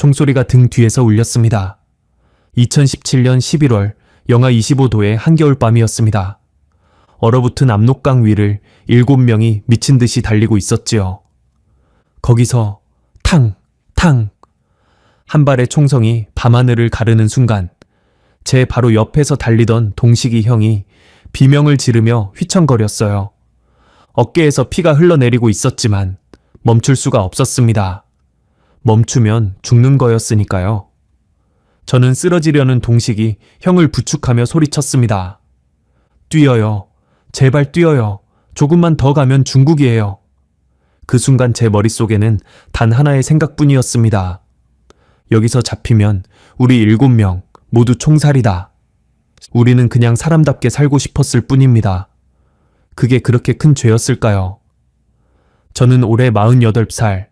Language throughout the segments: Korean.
총소리가 등 뒤에서 울렸습니다. 2017년 11월 영하 25도의 한겨울밤이었습니다. 얼어붙은 압록강 위를 7명이 미친 듯이 달리고 있었지요. 거기서 탕! 탕! 한 발의 총성이 밤하늘을 가르는 순간 제 바로 옆에서 달리던 동식이 형이 비명을 지르며 휘청거렸어요. 어깨에서 피가 흘러내리고 있었지만 멈출 수가 없었습니다. 멈추면 죽는 거였으니까요. 저는 쓰러지려는 동식이 형을 부축하며 소리쳤습니다. 뛰어요. 제발 뛰어요. 조금만 더 가면 중국이에요. 그 순간 제 머릿속에는 단 하나의 생각뿐이었습니다. 여기서 잡히면 우리 7명 모두 총살이다. 우리는 그냥 사람답게 살고 싶었을 뿐입니다. 그게 그렇게 큰 죄였을까요? 저는 올해 48살,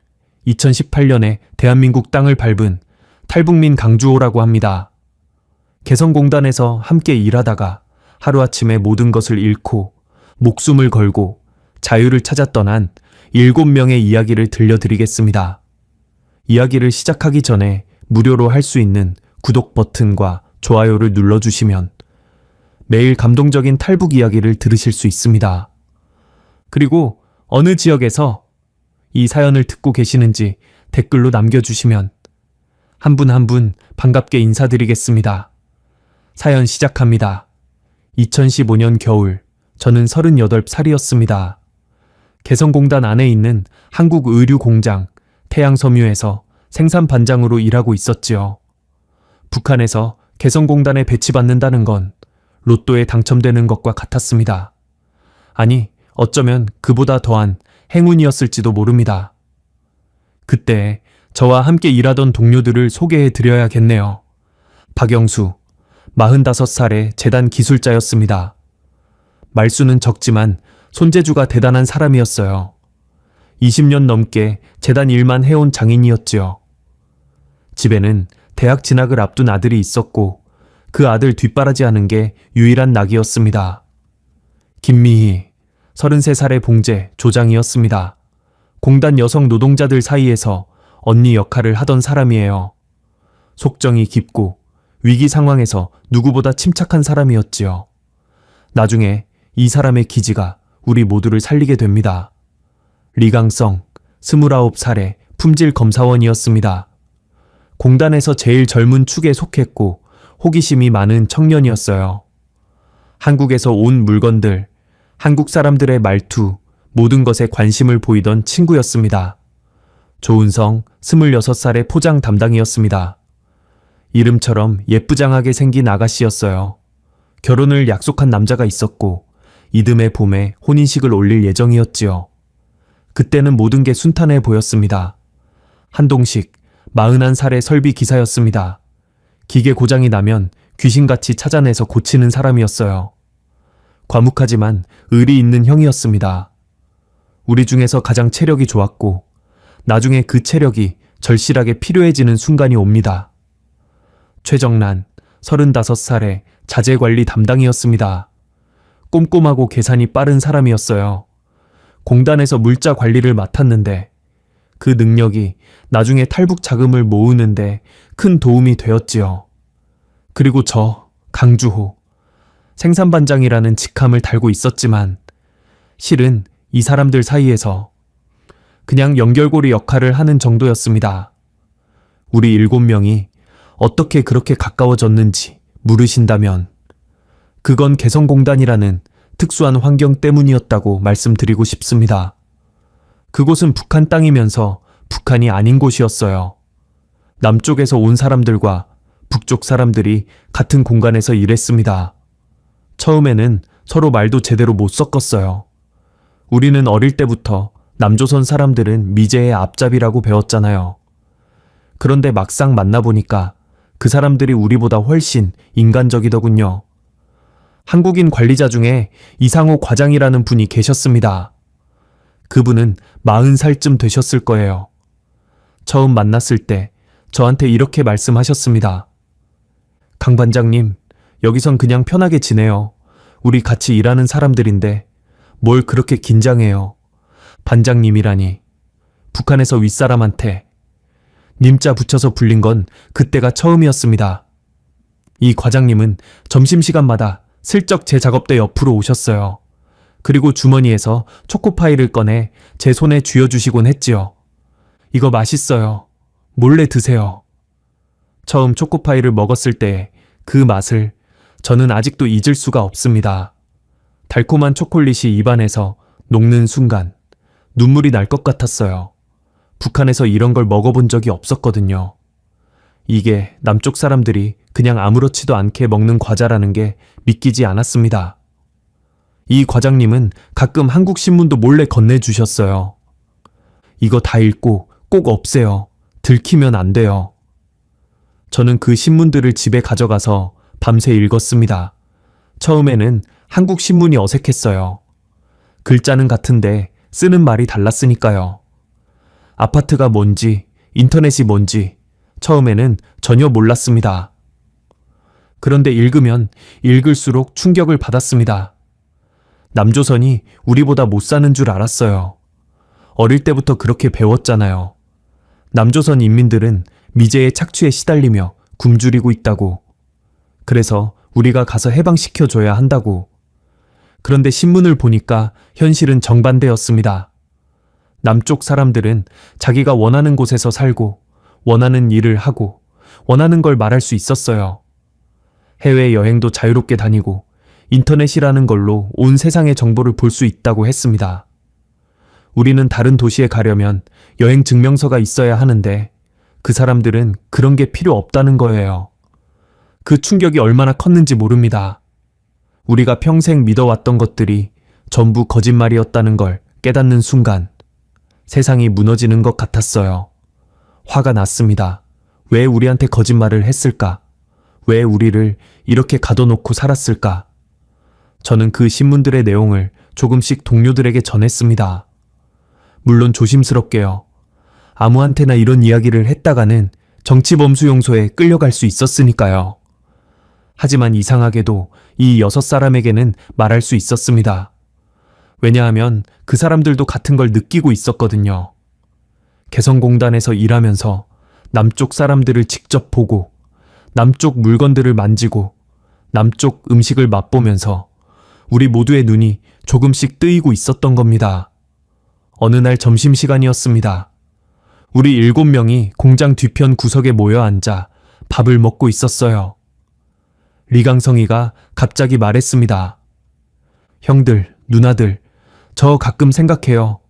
2018년에 대한민국 땅을 밟은 탈북민 강주호라고 합니다. 개성공단에서 함께 일하다가 하루아침에 모든 것을 잃고 목숨을 걸고 자유를 찾아 떠난 7명의 이야기를 들려드리겠습니다. 이야기를 시작하기 전에 무료로 할 수 있는 구독 버튼과 좋아요를 눌러주시면 매일 감동적인 탈북 이야기를 들으실 수 있습니다. 그리고 어느 지역에서 이 사연을 듣고 계시는지 댓글로 남겨주시면 한 분 한 분 반갑게 인사드리겠습니다. 사연 시작합니다. 2015년 겨울, 저는 38살이었습니다. 개성공단 안에 있는 한국의류공장 태양섬유에서 생산반장으로 일하고 있었지요. 북한에서 개성공단에 배치받는다는 건 로또에 당첨되는 것과 같았습니다. 아니, 어쩌면 그보다 더한 행운이었을지도 모릅니다. 그때 저와 함께 일하던 동료들을 소개해 드려야겠네요. 박영수, 45살의 재단 기술자였습니다. 말수는 적지만 손재주가 대단한 사람이었어요. 20년 넘게 재단 일만 해온 장인이었지요. 집에는 대학 진학을 앞둔 아들이 있었고 그 아들 뒷바라지하는 게 유일한 낙이었습니다. 김미희, 33살의 봉제, 조장이었습니다. 공단 여성 노동자들 사이에서 언니 역할을 하던 사람이에요. 속정이 깊고 위기 상황에서 누구보다 침착한 사람이었지요. 나중에 이 사람의 기지가 우리 모두를 살리게 됩니다. 리강성, 29살의 품질 검사원이었습니다. 공단에서 제일 젊은 축에 속했고 호기심이 많은 청년이었어요. 한국에서 온 물건들, 한국 사람들의 말투, 모든 것에 관심을 보이던 친구였습니다. 조은성, 26살의 포장 담당이었습니다. 이름처럼 예쁘장하게 생긴 아가씨였어요. 결혼을 약속한 남자가 있었고 이듬해 봄에 혼인식을 올릴 예정이었지요. 그때는 모든 게 순탄해 보였습니다. 한동식, 41살의 설비 기사였습니다. 기계 고장이 나면 귀신같이 찾아내서 고치는 사람이었어요. 과묵하지만 의리 있는 형이었습니다. 우리 중에서 가장 체력이 좋았고 나중에 그 체력이 절실하게 필요해지는 순간이 옵니다. 최정란, 35살의 자재관리 담당이었습니다. 꼼꼼하고 계산이 빠른 사람이었어요. 공단에서 물자 관리를 맡았는데 그 능력이 나중에 탈북 자금을 모으는데 큰 도움이 되었지요. 그리고 저, 강주호, 생산반장이라는 직함을 달고 있었지만 실은 이 사람들 사이에서 그냥 연결고리 역할을 하는 정도였습니다. 우리 7명이 어떻게 그렇게 가까워졌는지 물으신다면 그건 개성공단이라는 특수한 환경 때문이었다고 말씀드리고 싶습니다. 그곳은 북한 땅이면서 북한이 아닌 곳이었어요. 남쪽에서 온 사람들과 북쪽 사람들이 같은 공간에서 일했습니다. 처음에는 서로 말도 제대로 못 섞었어요. 우리는 어릴 때부터 남조선 사람들은 미제의 앞잡이라고 배웠잖아요. 그런데 막상 만나보니까 그 사람들이 우리보다 훨씬 인간적이더군요. 한국인 관리자 중에 이상호 과장이라는 분이 계셨습니다. 그분은 40살쯤 되셨을 거예요. 처음 만났을 때 저한테 이렇게 말씀하셨습니다. 강 반장님, 여기선 그냥 편하게 지내요. 우리 같이 일하는 사람들인데 뭘 그렇게 긴장해요. 반장님이라니. 북한에서 윗사람한테. 님자 붙여서 불린 건 그때가 처음이었습니다. 이 과장님은 점심시간마다 슬쩍 제 작업대 옆으로 오셨어요. 그리고 주머니에서 초코파이를 꺼내 제 손에 쥐어주시곤 했지요. 이거 맛있어요. 몰래 드세요. 처음 초코파이를 먹었을 때 그 맛을 저는 아직도 잊을 수가 없습니다. 달콤한 초콜릿이 입안에서 녹는 순간 눈물이 날 것 같았어요. 북한에서 이런 걸 먹어본 적이 없었거든요. 이게 남쪽 사람들이 그냥 아무렇지도 않게 먹는 과자라는 게 믿기지 않았습니다. 이 과장님은 가끔 한국 신문도 몰래 건네주셨어요. 이거 다 읽고 꼭 없애요. 들키면 안 돼요. 저는 그 신문들을 집에 가져가서 밤새 읽었습니다. 처음에는 한국 신문이 어색했어요. 글자는 같은데 쓰는 말이 달랐으니까요. 아파트가 뭔지, 인터넷이 뭔지 처음에는 전혀 몰랐습니다. 그런데 읽으면 읽을수록 충격을 받았습니다. 남조선이 우리보다 못 사는 줄 알았어요. 어릴 때부터 그렇게 배웠잖아요. 남조선 인민들은 미제의 착취에 시달리며 굶주리고 있다고. 그래서 우리가 가서 해방시켜줘야 한다고. 그런데 신문을 보니까 현실은 정반대였습니다. 남쪽 사람들은 자기가 원하는 곳에서 살고 원하는 일을 하고 원하는 걸 말할 수 있었어요. 해외여행도 자유롭게 다니고 인터넷이라는 걸로 온 세상의 정보를 볼 수 있다고 했습니다. 우리는 다른 도시에 가려면 여행 증명서가 있어야 하는데 그 사람들은 그런 게 필요 없다는 거예요. 그 충격이 얼마나 컸는지 모릅니다. 우리가 평생 믿어왔던 것들이 전부 거짓말이었다는 걸 깨닫는 순간 세상이 무너지는 것 같았어요. 화가 났습니다. 왜 우리한테 거짓말을 했을까? 왜 우리를 이렇게 가둬놓고 살았을까? 저는 그 신문들의 내용을 조금씩 동료들에게 전했습니다. 물론 조심스럽게요. 아무한테나 이런 이야기를 했다가는 정치범수용소에 끌려갈 수 있었으니까요. 하지만 이상하게도 이 6사람에게는 말할 수 있었습니다. 왜냐하면 그 사람들도 같은 걸 느끼고 있었거든요. 개성공단에서 일하면서 남쪽 사람들을 직접 보고 남쪽 물건들을 만지고 남쪽 음식을 맛보면서 우리 모두의 눈이 조금씩 뜨이고 있었던 겁니다. 어느 날 점심시간이었습니다. 우리 7명이 공장 뒤편 구석에 모여 앉아 밥을 먹고 있었어요. 리강성이가 갑자기 말했습니다. 형들, 누나들, 저 가끔 생각해요.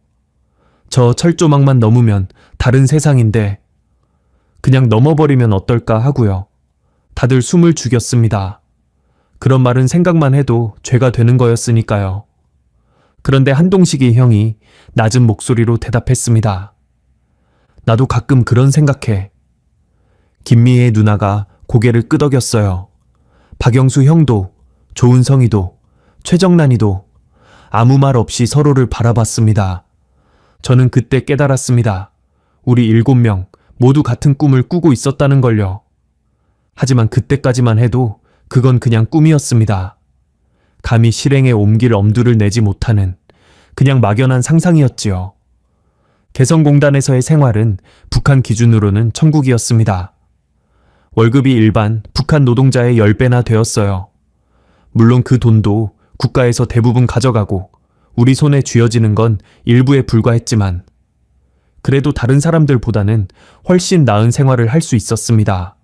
저 철조망만 넘으면 다른 세상인데 그냥 넘어버리면 어떨까 하고요. 다들 숨을 죽였습니다. 그런 말은 생각만 해도 죄가 되는 거였으니까요. 그런데 한동식이 형이 낮은 목소리로 대답했습니다. 나도 가끔 그런 생각해. 김미애 누나가 고개를 끄덕였어요. 박영수 형도, 조은성이도, 최정란이도 아무 말 없이 서로를 바라봤습니다. 저는 그때 깨달았습니다. 우리 7명 모두 같은 꿈을 꾸고 있었다는 걸요. 하지만 그때까지만 해도 그건 그냥 꿈이었습니다. 감히 실행에 옮길 엄두를 내지 못하는 그냥 막연한 상상이었지요. 개성공단에서의 생활은 북한 기준으로는 천국이었습니다. 월급이 일반 북한 노동자의 10배나 되었어요. 물론 그 돈도 국가에서 대부분 가져가고 우리 손에 쥐어지는 건 일부에 불과했지만 그래도 다른 사람들보다는 훨씬 나은 생활을 할 수 있었습니다.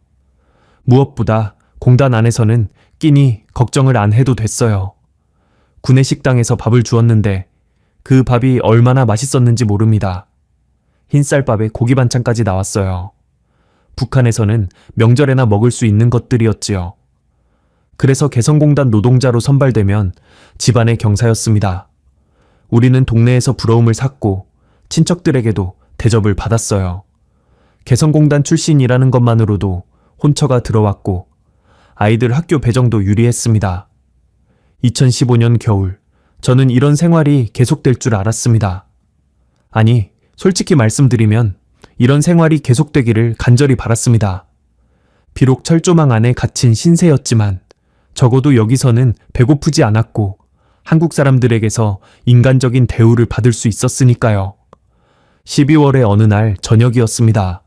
무엇보다 공단 안에서는 끼니 걱정을 안 해도 됐어요. 구내식당에서 밥을 주었는데 그 밥이 얼마나 맛있었는지 모릅니다. 흰쌀밥에 고기 반찬까지 나왔어요. 북한에서는 명절에나 먹을 수 있는 것들이었지요. 그래서 개성공단 노동자로 선발되면 집안의 경사였습니다. 우리는 동네에서 부러움을 샀고 친척들에게도 대접을 받았어요. 개성공단 출신이라는 것만으로도 혼처가 들어왔고 아이들 학교 배정도 유리했습니다. 2015년 겨울 저는 이런 생활이 계속될 줄 알았습니다. 아니, 솔직히 말씀드리면 이런 생활이 계속되기를 간절히 바랐습니다. 비록 철조망 안에 갇힌 신세였지만 적어도 여기서는 배고프지 않았고 한국 사람들에게서 인간적인 대우를 받을 수 있었으니까요. 12월의 어느 날 저녁이었습니다.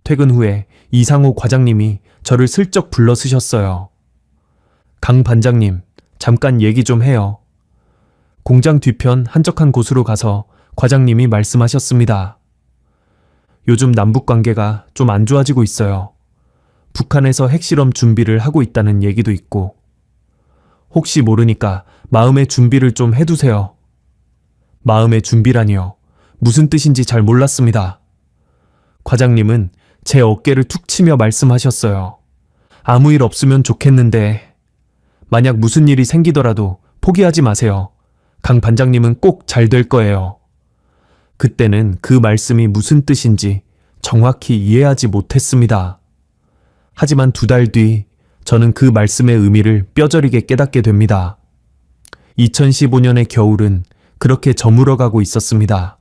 퇴근 후에 이상호 과장님이 저를 슬쩍 불러 쓰셨어요. 강 반장님, 잠깐 얘기 좀 해요. 공장 뒤편 한적한 곳으로 가서 과장님이 말씀하셨습니다. 요즘 남북 관계가 좀 안 좋아지고 있어요. 북한에서 핵실험 준비를 하고 있다는 얘기도 있고. 혹시 모르니까 마음의 준비를 좀 해두세요. 마음의 준비라니요. 무슨 뜻인지 잘 몰랐습니다. 과장님은 제 어깨를 툭 치며 말씀하셨어요. 아무 일 없으면 좋겠는데 만약 무슨 일이 생기더라도 포기하지 마세요. 강 반장님은 꼭 잘 될 거예요. 그때는 그 말씀이 무슨 뜻인지 정확히 이해하지 못했습니다. 하지만 2달 뒤 저는 그 말씀의 의미를 뼈저리게 깨닫게 됩니다. 2015년의 겨울은 그렇게 저물어가고 있었습니다.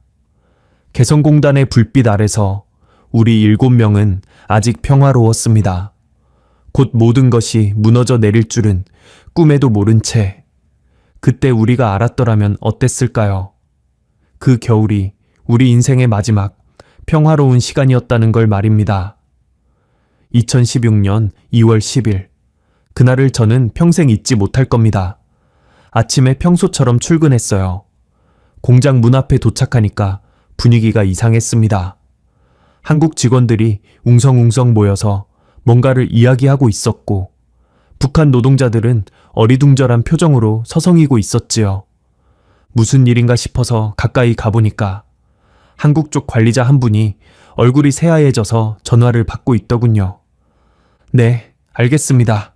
개성공단의 불빛 아래서 우리 7명은 아직 평화로웠습니다. 곧 모든 것이 무너져 내릴 줄은 꿈에도 모른 채 그때 우리가 알았더라면 어땠을까요? 그 겨울이 우리 인생의 마지막 평화로운 시간이었다는 걸 말입니다. 2016년 2월 10일 그날을 저는 평생 잊지 못할 겁니다. 아침에 평소처럼 출근했어요. 공장 문 앞에 도착하니까 분위기가 이상했습니다. 한국 직원들이 웅성웅성 모여서 뭔가를 이야기하고 있었고 북한 노동자들은 어리둥절한 표정으로 서성이고 있었지요. 무슨 일인가 싶어서 가까이 가보니까 한국 쪽 관리자 한 분이 얼굴이 새하얘져서 전화를 받고 있더군요. 네, 알겠습니다.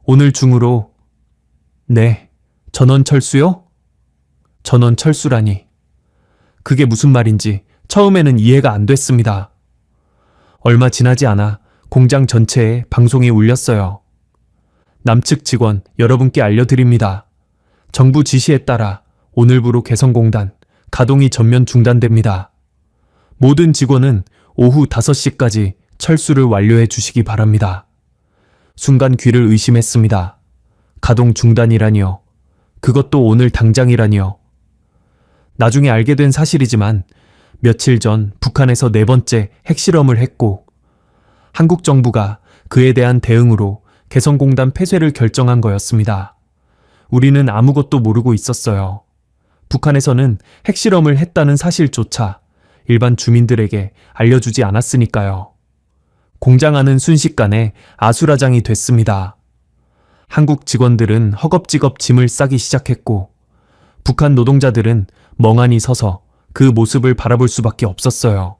오늘 중으로. 네, 전원 철수요? 전원 철수라니. 그게 무슨 말인지 처음에는 이해가 안 됐습니다. 얼마 지나지 않아 공장 전체에 방송이 울렸어요. 남측 직원 여러분께 알려드립니다. 정부 지시에 따라 오늘부로 개성공단 가동이 전면 중단됩니다. 모든 직원은 오후 5시까지 철수를 완료해 주시기 바랍니다. 순간 귀를 의심했습니다. 가동 중단이라니요. 그것도 오늘 당장이라니요. 나중에 알게 된 사실이지만 며칠 전 북한에서 4번째 핵실험을 했고 한국 정부가 그에 대한 대응으로 개성공단 폐쇄를 결정한 거였습니다. 우리는 아무것도 모르고 있었어요. 북한에서는 핵실험을 했다는 사실조차 일반 주민들에게 알려주지 않았으니까요. 공장 안은 순식간에 아수라장이 됐습니다. 한국 직원들은 허겁지겁 짐을 싸기 시작했고 북한 노동자들은 멍하니 서서 그 모습을 바라볼 수밖에 없었어요.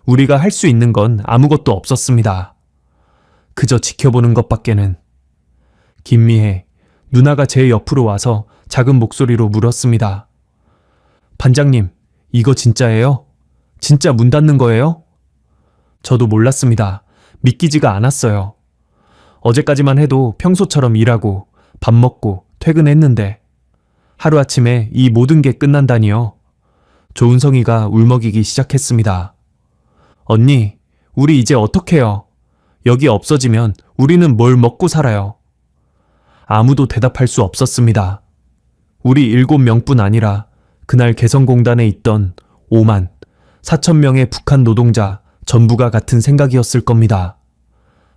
우리가 할 수 있는 건 아무것도 없었습니다. 그저 지켜보는 것밖에는. 김미혜, 누나가 제 옆으로 와서 작은 목소리로 물었습니다. 반장님, 이거 진짜예요? 진짜 문 닫는 거예요? 저도 몰랐습니다. 믿기지가 않았어요. 어제까지만 해도 평소처럼 일하고 밥 먹고 퇴근했는데 하루아침에 이 모든 게 끝난다니요. 조은성이가 울먹이기 시작했습니다. 언니, 우리 이제 어떡해요? 여기 없어지면 우리는 뭘 먹고 살아요? 아무도 대답할 수 없었습니다. 우리 7명뿐 아니라 그날 개성공단에 있던 5만 4천 명의 북한 노동자 전부가 같은 생각이었을 겁니다.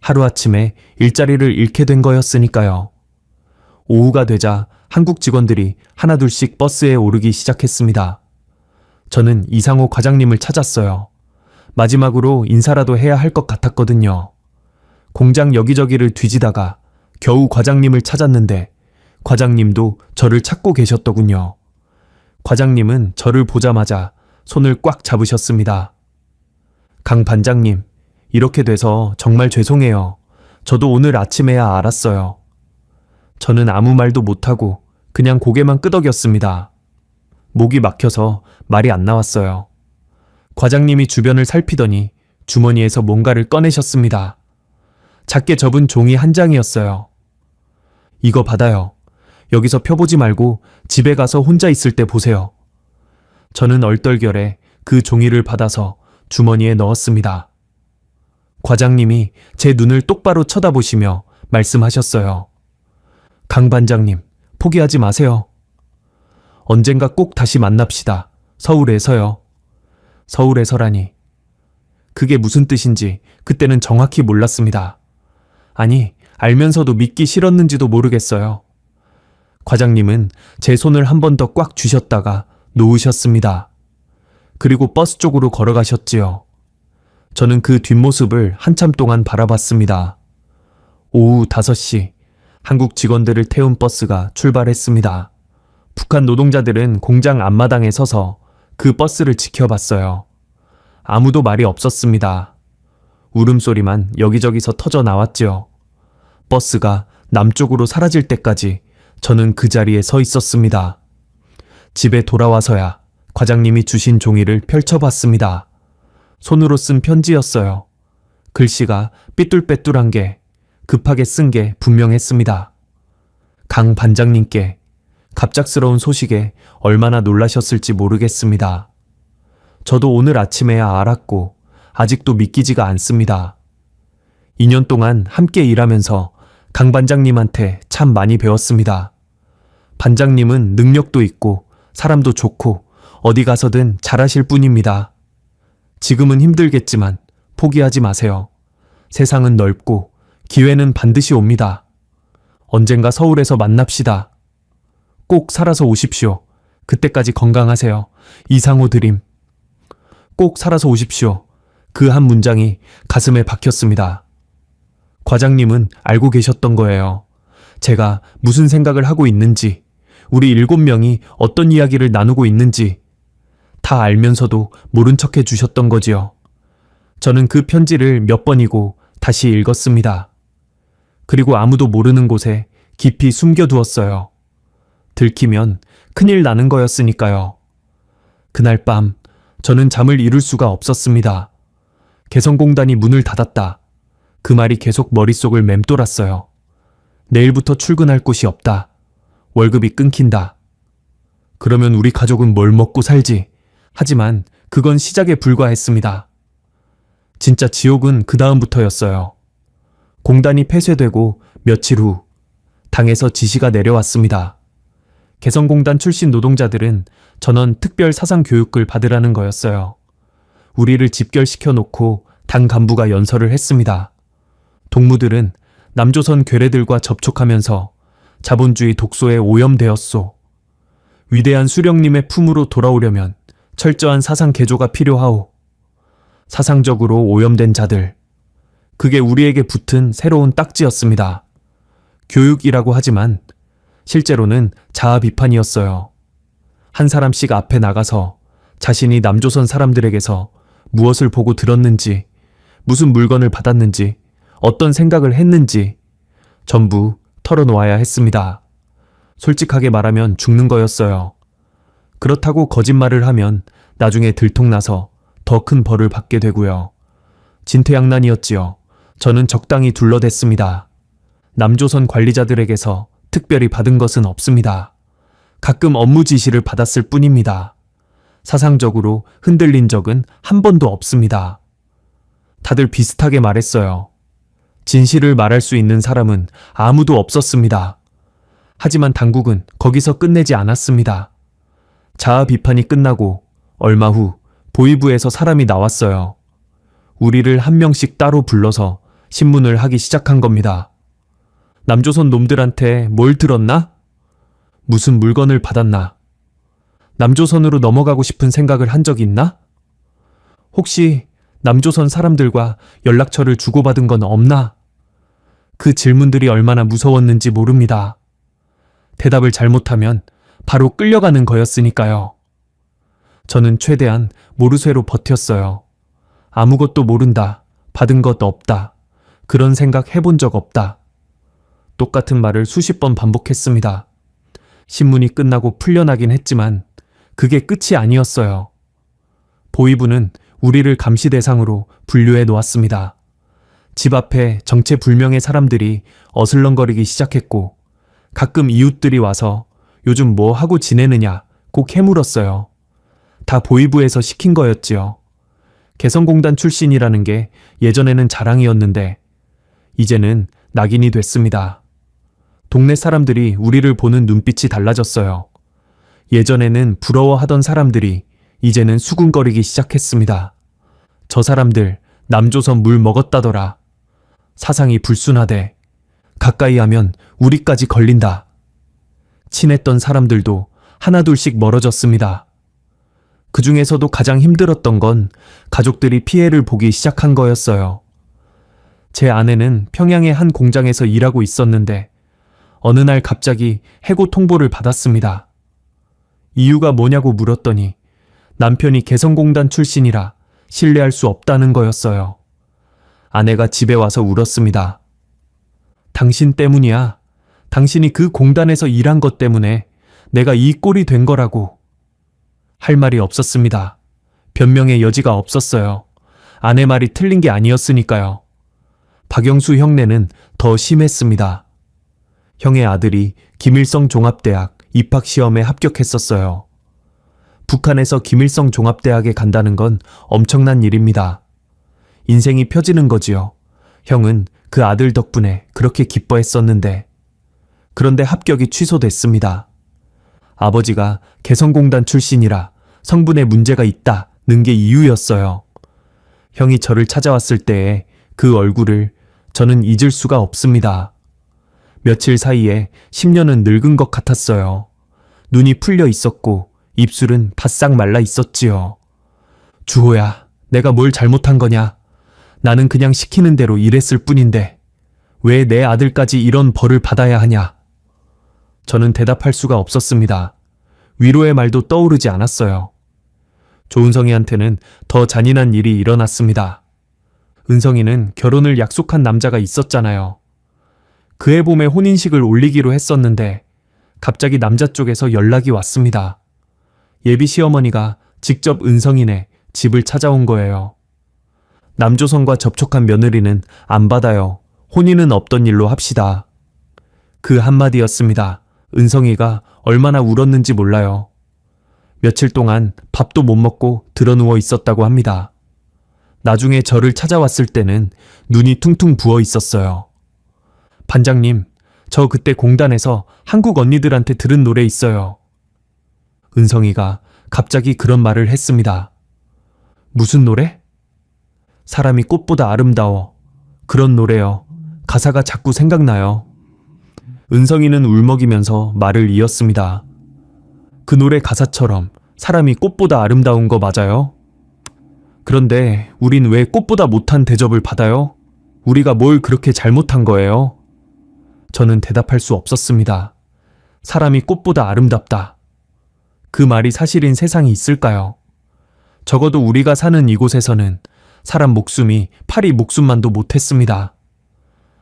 하루아침에 일자리를 잃게 된 거였으니까요. 오후가 되자 한국 직원들이 하나둘씩 버스에 오르기 시작했습니다. 저는 이상호 과장님을 찾았어요. 마지막으로 인사라도 해야 할 것 같았거든요. 공장 여기저기를 뒤지다가 겨우 과장님을 찾았는데 과장님도 저를 찾고 계셨더군요. 과장님은 저를 보자마자 손을 꽉 잡으셨습니다. 강 반장님, 이렇게 돼서 정말 죄송해요. 저도 오늘 아침에야 알았어요. 저는 아무 말도 못하고 그냥 고개만 끄덕였습니다. 목이 막혀서 말이 안 나왔어요. 과장님이 주변을 살피더니 주머니에서 뭔가를 꺼내셨습니다. 작게 접은 종이 한 장이었어요. 이거 받아요. 여기서 펴보지 말고 집에 가서 혼자 있을 때 보세요. 저는 얼떨결에 그 종이를 받아서 주머니에 넣었습니다. 과장님이 제 눈을 똑바로 쳐다보시며 말씀하셨어요. 강 반장님, 포기하지 마세요. 언젠가 꼭 다시 만납시다. 서울에서요. 서울에서라니. 그게 무슨 뜻인지 그때는 정확히 몰랐습니다. 아니, 알면서도 믿기 싫었는지도 모르겠어요. 과장님은 제 손을 한 번 더 꽉 쥐셨다가 놓으셨습니다. 그리고 버스 쪽으로 걸어가셨지요. 저는 그 뒷모습을 한참 동안 바라봤습니다. 오후 5시, 한국 직원들을 태운 버스가 출발했습니다. 북한 노동자들은 공장 앞마당에 서서 그 버스를 지켜봤어요. 아무도 말이 없었습니다. 울음소리만 여기저기서 터져 나왔지요. 버스가 남쪽으로 사라질 때까지 저는 그 자리에 서 있었습니다. 집에 돌아와서야 과장님이 주신 종이를 펼쳐봤습니다. 손으로 쓴 편지였어요. 글씨가 삐뚤빼뚤한 게 급하게 쓴 게 분명했습니다. 강 반장님께 갑작스러운 소식에 얼마나 놀라셨을지 모르겠습니다. 저도 오늘 아침에야 알았고 아직도 믿기지가 않습니다. 2년 동안 함께 일하면서 강 반장님한테 참 많이 배웠습니다. 반장님은 능력도 있고 사람도 좋고 어디 가서든 잘하실 분입니다. 지금은 힘들겠지만 포기하지 마세요. 세상은 넓고 기회는 반드시 옵니다. 언젠가 서울에서 만납시다. 꼭 살아서 오십시오. 그때까지 건강하세요. 이상호 드림. 꼭 살아서 오십시오. 그 한 문장이 가슴에 박혔습니다. 과장님은 알고 계셨던 거예요. 제가 무슨 생각을 하고 있는지, 우리 7명이 어떤 이야기를 나누고 있는지 다 알면서도 모른 척 해주셨던 거지요. 저는 그 편지를 몇 번이고 다시 읽었습니다. 그리고 아무도 모르는 곳에 깊이 숨겨두었어요. 들키면 큰일 나는 거였으니까요. 그날 밤 저는 잠을 이룰 수가 없었습니다. 개성공단이 문을 닫았다. 그 말이 계속 머릿속을 맴돌았어요. 내일부터 출근할 곳이 없다. 월급이 끊긴다. 그러면 우리 가족은 뭘 먹고 살지? 하지만 그건 시작에 불과했습니다. 진짜 지옥은 그 다음부터였어요. 공단이 폐쇄되고 며칠 후 당에서 지시가 내려왔습니다. 개성공단 출신 노동자들은 전원 특별 사상 교육을 받으라는 거였어요. 우리를 집결시켜 놓고 당 간부가 연설을 했습니다. 동무들은 남조선 괴뢰들과 접촉하면서 자본주의 독소에 오염되었소. 위대한 수령님의 품으로 돌아오려면 철저한 사상 개조가 필요하오. 사상적으로 오염된 자들. 그게 우리에게 붙은 새로운 딱지였습니다. 교육이라고 하지만 실제로는 자아 비판이었어요. 한 사람씩 앞에 나가서 자신이 남조선 사람들에게서 무엇을 보고 들었는지, 무슨 물건을 받았는지, 어떤 생각을 했는지 전부 털어놓아야 했습니다. 솔직하게 말하면 죽는 거였어요. 그렇다고 거짓말을 하면 나중에 들통나서 더 큰 벌을 받게 되고요. 진퇴양난이었지요. 저는 적당히 둘러댔습니다. 남조선 관리자들에게서 특별히 받은 것은 없습니다. 가끔 업무 지시를 받았을 뿐입니다. 사상적으로 흔들린 적은 한 번도 없습니다. 다들 비슷하게 말했어요. 진실을 말할 수 있는 사람은 아무도 없었습니다. 하지만 당국은 거기서 끝내지 않았습니다. 자아 비판이 끝나고 얼마 후 보위부에서 사람이 나왔어요. 우리를 한 명씩 따로 불러서 신문을 하기 시작한 겁니다. 남조선 놈들한테 뭘 들었나? 무슨 물건을 받았나? 남조선으로 넘어가고 싶은 생각을 한 적 있나? 혹시 남조선 사람들과 연락처를 주고받은 건 없나? 그 질문들이 얼마나 무서웠는지 모릅니다. 대답을 잘못하면 바로 끌려가는 거였으니까요. 저는 최대한 모르쇠로 버텼어요. 아무것도 모른다, 받은 것 없다, 그런 생각 해본 적 없다. 똑같은 말을 수십 번 반복했습니다. 신문이 끝나고 풀려나긴 했지만 그게 끝이 아니었어요. 보위부는 우리를 감시 대상으로 분류해 놓았습니다. 집 앞에 정체불명의 사람들이 어슬렁거리기 시작했고 가끔 이웃들이 와서 요즘 뭐 하고 지내느냐 꼭 해물었어요. 다 보위부에서 시킨 거였지요. 개성공단 출신이라는 게 예전에는 자랑이었는데 이제는 낙인이 됐습니다. 동네 사람들이 우리를 보는 눈빛이 달라졌어요. 예전에는 부러워하던 사람들이 이제는 수군거리기 시작했습니다. 저 사람들 남조선 물 먹었다더라. 사상이 불순하대. 가까이 하면 우리까지 걸린다. 친했던 사람들도 하나둘씩 멀어졌습니다. 그 중에서도 가장 힘들었던 건 가족들이 피해를 보기 시작한 거였어요. 제 아내는 평양의 한 공장에서 일하고 있었는데 어느 날 갑자기 해고 통보를 받았습니다. 이유가 뭐냐고 물었더니 남편이 개성공단 출신이라 신뢰할 수 없다는 거였어요. 아내가 집에 와서 울었습니다. 당신 때문이야. 당신이 그 공단에서 일한 것 때문에 내가 이 꼴이 된 거라고. 할 말이 없었습니다. 변명의 여지가 없었어요. 아내 말이 틀린 게 아니었으니까요. 박영수 형네는 더 심했습니다. 형의 아들이 김일성 종합대학 입학시험에 합격했었어요. 북한에서 김일성 종합대학에 간다는 건 엄청난 일입니다. 인생이 펴지는 거지요. 형은 그 아들 덕분에 그렇게 기뻐했었는데. 그런데 합격이 취소됐습니다. 아버지가 개성공단 출신이라 성분에 문제가 있다는 게 이유였어요. 형이 저를 찾아왔을 때의 그 얼굴을 저는 잊을 수가 없습니다. 며칠 사이에 10년은 늙은 것 같았어요. 눈이 풀려 있었고 입술은 바싹 말라 있었지요. 주호야, 내가 뭘 잘못한 거냐? 나는 그냥 시키는 대로 일했을 뿐인데 왜 내 아들까지 이런 벌을 받아야 하냐? 저는 대답할 수가 없었습니다. 위로의 말도 떠오르지 않았어요. 조은성이한테는 더 잔인한 일이 일어났습니다. 은성이는 결혼을 약속한 남자가 있었잖아요. 그해 봄에 혼인식을 올리기로 했었는데 갑자기 남자 쪽에서 연락이 왔습니다. 예비 시어머니가 직접 은성이네 집을 찾아온 거예요. 남조선과 접촉한 며느리는 안 받아요. 혼인은 없던 일로 합시다. 그 한마디였습니다. 은성이가 얼마나 울었는지 몰라요. 며칠 동안 밥도 못 먹고 드러누워 있었다고 합니다. 나중에 저를 찾아왔을 때는 눈이 퉁퉁 부어 있었어요. 반장님, 저 그때 공단에서 한국 언니들한테 들은 노래 있어요. 은성이가 갑자기 그런 말을 했습니다. 무슨 노래? 사람이 꽃보다 아름다워. 그런 노래요. 가사가 자꾸 생각나요. 은성이는 울먹이면서 말을 이었습니다. 그 노래 가사처럼 사람이 꽃보다 아름다운 거 맞아요? 그런데 우린 왜 꽃보다 못한 대접을 받아요? 우리가 뭘 그렇게 잘못한 거예요? 저는 대답할 수 없었습니다. 사람이 꽃보다 아름답다. 그 말이 사실인 세상이 있을까요? 적어도 우리가 사는 이곳에서는 사람 목숨이 파리 목숨만도 못했습니다.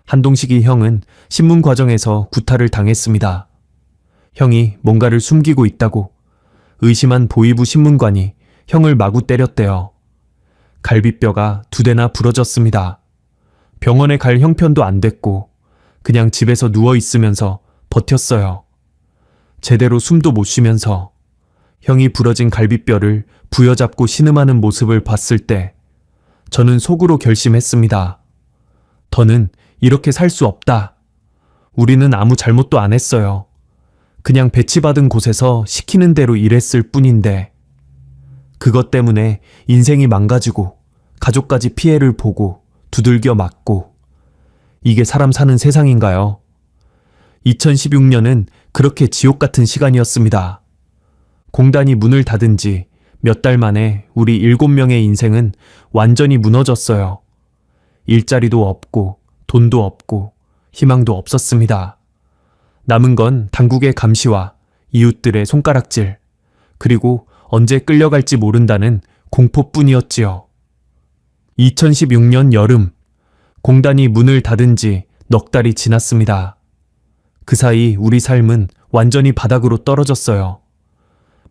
한동식이 형은 신문 과정에서 구타를 당했습니다. 형이 뭔가를 숨기고 있다고 의심한 보이부 신문관이 형을 마구 때렸대요. 갈비뼈가 2대나 부러졌습니다. 병원에 갈 형편도 안 됐고 그냥 집에서 누워 있으면서 버텼어요. 제대로 숨도 못 쉬면서. 형이 부러진 갈비뼈를 부여잡고 신음하는 모습을 봤을 때 저는 속으로 결심했습니다. 더는 이렇게 살 수 없다. 우리는 아무 잘못도 안 했어요. 그냥 배치받은 곳에서 시키는 대로 일했을 뿐인데 그것 때문에 인생이 망가지고 가족까지 피해를 보고 두들겨 맞고 이게 사람 사는 세상인가요? 2016년은 그렇게 지옥 같은 시간이었습니다. 공단이 문을 닫은 지 몇 달 만에 우리 7명의 인생은 완전히 무너졌어요. 일자리도 없고 돈도 없고 희망도 없었습니다. 남은 건 당국의 감시와 이웃들의 손가락질, 그리고 언제 끌려갈지 모른다는 공포뿐이었지요. 2016년 여름, 공단이 문을 닫은 지 넉 달이 지났습니다. 그 사이 우리 삶은 완전히 바닥으로 떨어졌어요.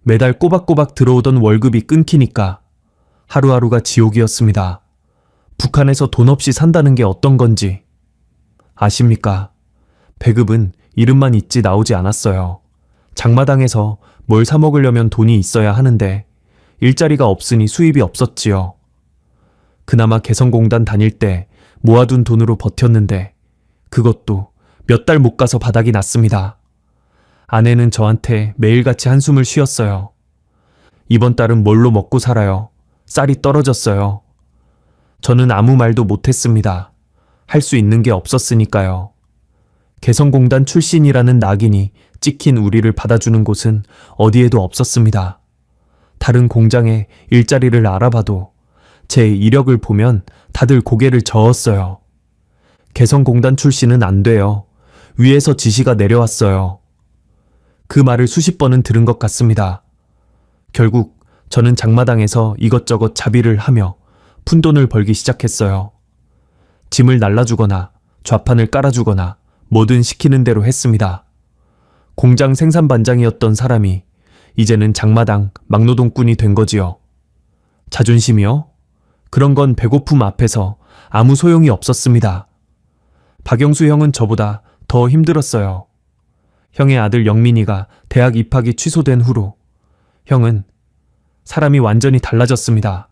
매달 꼬박꼬박 들어오던 월급이 끊기니까 하루하루가 지옥이었습니다. 북한에서 돈 없이 산다는 게 어떤 건지 아십니까? 배급은 이름만 있지 나오지 않았어요. 장마당에서 뭘 사 먹으려면 돈이 있어야 하는데 일자리가 없으니 수입이 없었지요. 그나마 개성공단 다닐 때 모아둔 돈으로 버텼는데 그것도 몇 달 못 가서 바닥이 났습니다. 아내는 저한테 매일같이 한숨을 쉬었어요. 이번 달은 뭘로 먹고 살아요? 쌀이 떨어졌어요. 저는 아무 말도 못했습니다. 할 수 있는 게 없었으니까요. 개성공단 출신이라는 낙인이 찍힌 우리를 받아주는 곳은 어디에도 없었습니다. 다른 공장에 일자리를 알아봐도 제 이력을 보면 다들 고개를 저었어요. 개성공단 출신은 안 돼요. 위에서 지시가 내려왔어요. 그 말을 수십 번은 들은 것 같습니다. 결국 저는 장마당에서 이것저것 자비를 하며 푼돈을 벌기 시작했어요. 짐을 날라주거나 좌판을 깔아주거나 뭐든 시키는 대로 했습니다. 공장 생산반장이었던 사람이 이제는 장마당 막노동꾼이 된 거지요. 자존심이요? 그런 건 배고픔 앞에서 아무 소용이 없었습니다. 박영수 형은 저보다 더 힘들었어요. 형의 아들 영민이가 대학 입학이 취소된 후로 형은 사람이 완전히 달라졌습니다.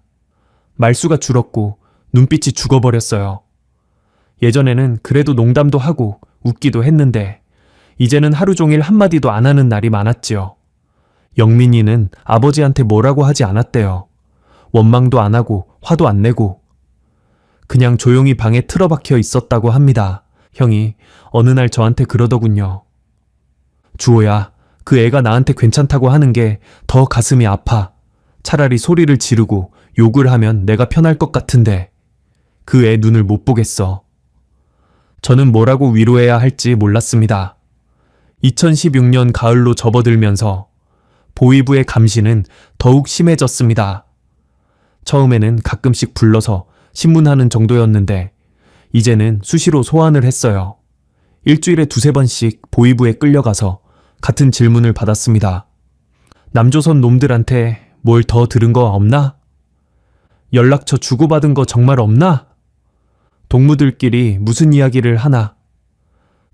말수가 줄었고 눈빛이 죽어버렸어요. 예전에는 그래도 농담도 하고 웃기도 했는데 이제는 하루 종일 한마디도 안 하는 날이 많았지요. 영민이는 아버지한테 뭐라고 하지 않았대요. 원망도 안 하고 화도 안 내고 그냥 조용히 방에 틀어박혀 있었다고 합니다. 형이 어느 날 저한테 그러더군요. 주호야, 그 애가 나한테 괜찮다고 하는 게 더 가슴이 아파. 차라리 소리를 지르고 욕을 하면 내가 편할 것 같은데 그 애 눈을 못 보겠어. 저는 뭐라고 위로해야 할지 몰랐습니다. 2016년 가을로 접어들면서 보위부의 감시는 더욱 심해졌습니다. 처음에는 가끔씩 불러서 신문하는 정도였는데 이제는 수시로 소환을 했어요. 일주일에 두세 번씩 보위부에 끌려가서 같은 질문을 받았습니다. 남조선 놈들한테 뭘 더 들은 거 없나? 연락처 주고받은 거 정말 없나? 동무들끼리 무슨 이야기를 하나?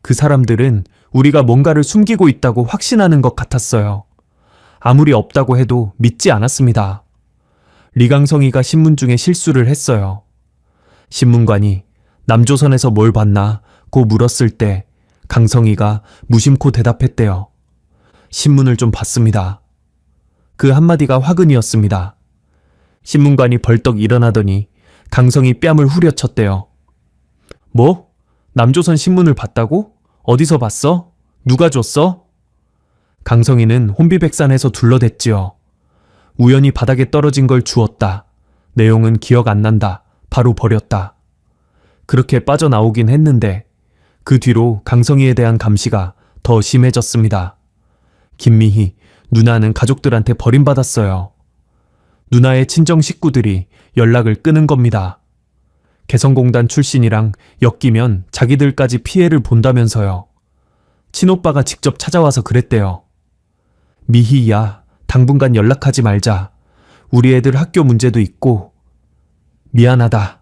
그 사람들은 우리가 뭔가를 숨기고 있다고 확신하는 것 같았어요. 아무리 없다고 해도 믿지 않았습니다. 리강성이가 신문 중에 실수를 했어요. 신문관이 남조선에서 뭘 봤나 고 물었을 때 강성이가 무심코 대답했대요. 신문을 좀 봤습니다. 그 한마디가 화근이었습니다. 신문관이 벌떡 일어나더니 강성이 뺨을 후려쳤대요. 뭐? 남조선 신문을 봤다고? 어디서 봤어? 누가 줬어? 강성이는 혼비백산해서 둘러댔지요. 우연히 바닥에 떨어진 걸 주웠다. 내용은 기억 안 난다. 바로 버렸다. 그렇게 빠져나오긴 했는데 그 뒤로 강성이에 대한 감시가 더 심해졌습니다. 김미희, 누나는 가족들한테 버림받았어요. 누나의 친정 식구들이 연락을 끊은 겁니다. 개성공단 출신이랑 엮이면 자기들까지 피해를 본다면서요. 친오빠가 직접 찾아와서 그랬대요. 미희야, 당분간 연락하지 말자. 우리 애들 학교 문제도 있고. 미안하다.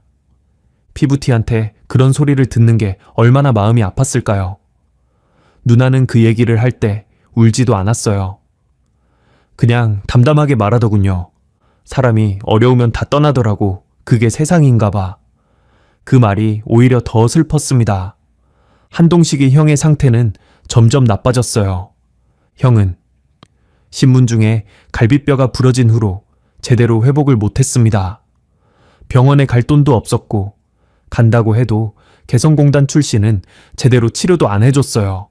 피부티한테 그런 소리를 듣는 게 얼마나 마음이 아팠을까요? 누나는 그 얘기를 할 때 울지도 않았어요. 그냥 담담하게 말하더군요. 사람이 어려우면 다 떠나더라고. 그게 세상인가 봐. 그 말이 오히려 더 슬펐습니다. 한동식이 형의 상태는 점점 나빠졌어요. 형은 신문 중에 갈비뼈가 부러진 후로 제대로 회복을 못했습니다. 병원에 갈 돈도 없었고 간다고 해도 개성공단 출신은 제대로 치료도 안 해줬어요.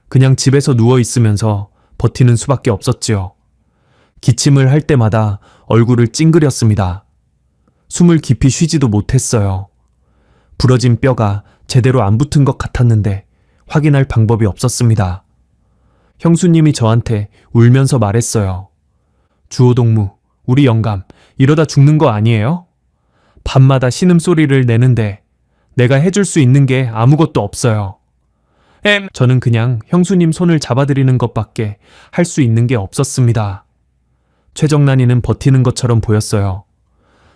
그냥 집에서 누워 있으면서 버티는 수밖에 없었지요. 기침을 할 때마다 얼굴을 찡그렸습니다. 숨을 깊이 쉬지도 못했어요. 부러진 뼈가 제대로 안 붙은 것 같았는데 확인할 방법이 없었습니다. 형수님이 저한테 울면서 말했어요. 주호동무, 우리 영감, 이러다 죽는 거 아니에요? 밤마다 신음소리를 내는데 내가 해줄 수 있는 게 아무것도 없어요. 저는 그냥 형수님 손을 잡아드리는 것밖에 할 수 있는 게 없었습니다. 최정란이는 버티는 것처럼 보였어요.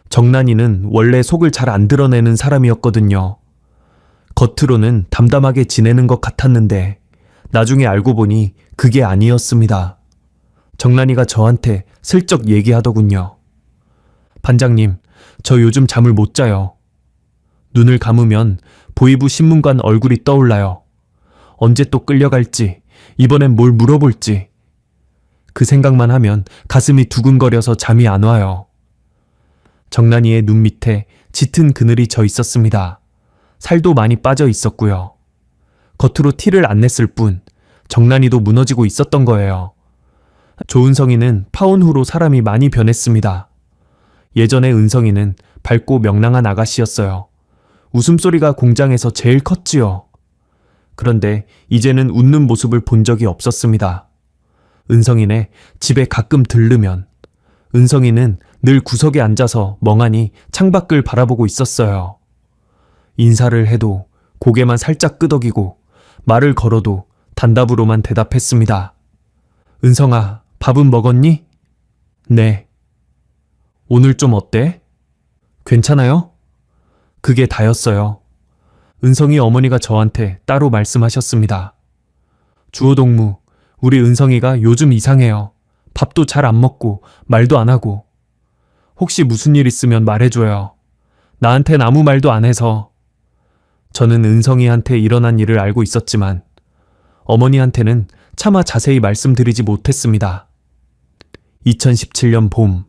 정란이는 원래 속을 잘 안 드러내는 사람이었거든요. 겉으로는 담담하게 지내는 것 같았는데 나중에 알고 보니 그게 아니었습니다. 정란이가 저한테 슬쩍 얘기하더군요. 반장님, 저 요즘 잠을 못 자요. 눈을 감으면 보위부 신문관 얼굴이 떠올라요. 언제 또 끌려갈지, 이번엔 뭘 물어볼지. 그 생각만 하면 가슴이 두근거려서 잠이 안 와요. 정란이의 눈 밑에 짙은 그늘이 져 있었습니다. 살도 많이 빠져 있었고요. 겉으로 티를 안 냈을 뿐 정난이도 무너지고 있었던 거예요. 조은성이는 파혼 후로 사람이 많이 변했습니다. 예전에 은성이는 밝고 명랑한 아가씨였어요. 웃음소리가 공장에서 제일 컸지요. 그런데 이제는 웃는 모습을 본 적이 없었습니다. 은성이네 집에 가끔 들르면 은성이는 늘 구석에 앉아서 멍하니 창밖을 바라보고 있었어요. 인사를 해도 고개만 살짝 끄덕이고 말을 걸어도 단답으로만 대답했습니다. 은성아, 밥은 먹었니? 네. 오늘 좀 어때? 괜찮아요? 그게 다였어요. 은성이 어머니가 저한테 따로 말씀하셨습니다. 주호동무, 우리 은성이가 요즘 이상해요. 밥도 잘 안 먹고 말도 안 하고. 혹시 무슨 일 있으면 말해줘요. 나한텐 아무 말도 안 해서. 저는 은성이한테 일어난 일을 알고 있었지만 어머니한테는 차마 자세히 말씀드리지 못했습니다. 2017년 봄,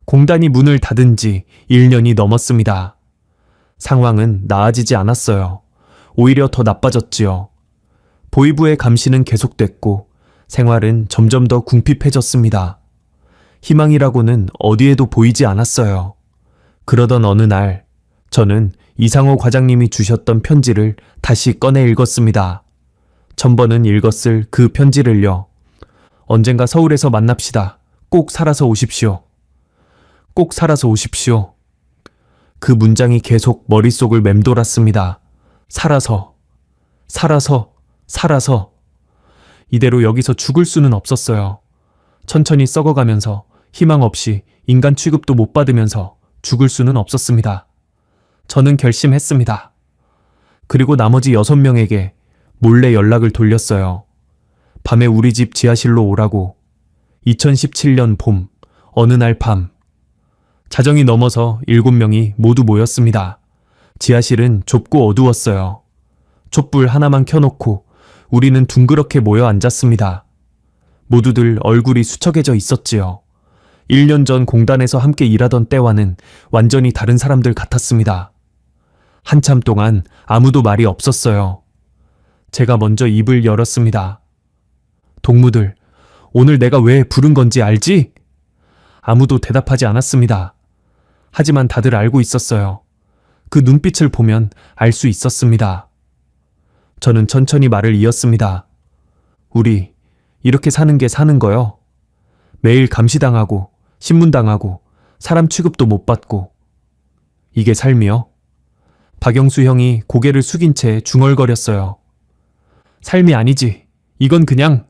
공단이 문을 닫은 지 1년이 넘었습니다. 상황은 나아지지 않았어요. 오히려 더 나빠졌지요. 보이부의 감시는 계속됐고 생활은 점점 더 궁핍해졌습니다. 희망이라고는 어디에도 보이지 않았어요. 그러던 어느 날 저는 이상호 과장님이 주셨던 편지를 다시 꺼내 읽었습니다. 천번은 읽었을 그 편지를요. 언젠가 서울에서 만납시다. 꼭 살아서 오십시오. 꼭 살아서 오십시오. 그 문장이 계속 머릿속을 맴돌았습니다. 살아서, 살아서, 살아서. 이대로 여기서 죽을 수는 없었어요. 천천히 썩어가면서 희망 없이 인간 취급도 못 받으면서 죽을 수는 없었습니다. 저는 결심했습니다. 그리고 나머지 6명에게 몰래 연락을 돌렸어요. 밤에 우리 집 지하실로 오라고. 2017년 봄, 어느 날 밤. 자정이 넘어서 7명이 모두 모였습니다. 지하실은 좁고 어두웠어요. 촛불 하나만 켜놓고 우리는 둥그렇게 모여 앉았습니다. 모두들 얼굴이 수척해져 있었지요. 1년 전 공단에서 함께 일하던 때와는 완전히 다른 사람들 같았습니다. 한참 동안 아무도 말이 없었어요. 제가 먼저 입을 열었습니다. 동무들, 오늘 내가 왜 부른 건지 알지? 아무도 대답하지 않았습니다. 하지만 다들 알고 있었어요. 그 눈빛을 보면 알 수 있었습니다. 저는 천천히 말을 이었습니다. 우리 이렇게 사는 게 사는 거요. 매일 감시당하고 신문당하고 사람 취급도 못 받고. 이게 삶이요? 박영수 형이 고개를 숙인 채 중얼거렸어요. 삶이 아니지. 이건 그냥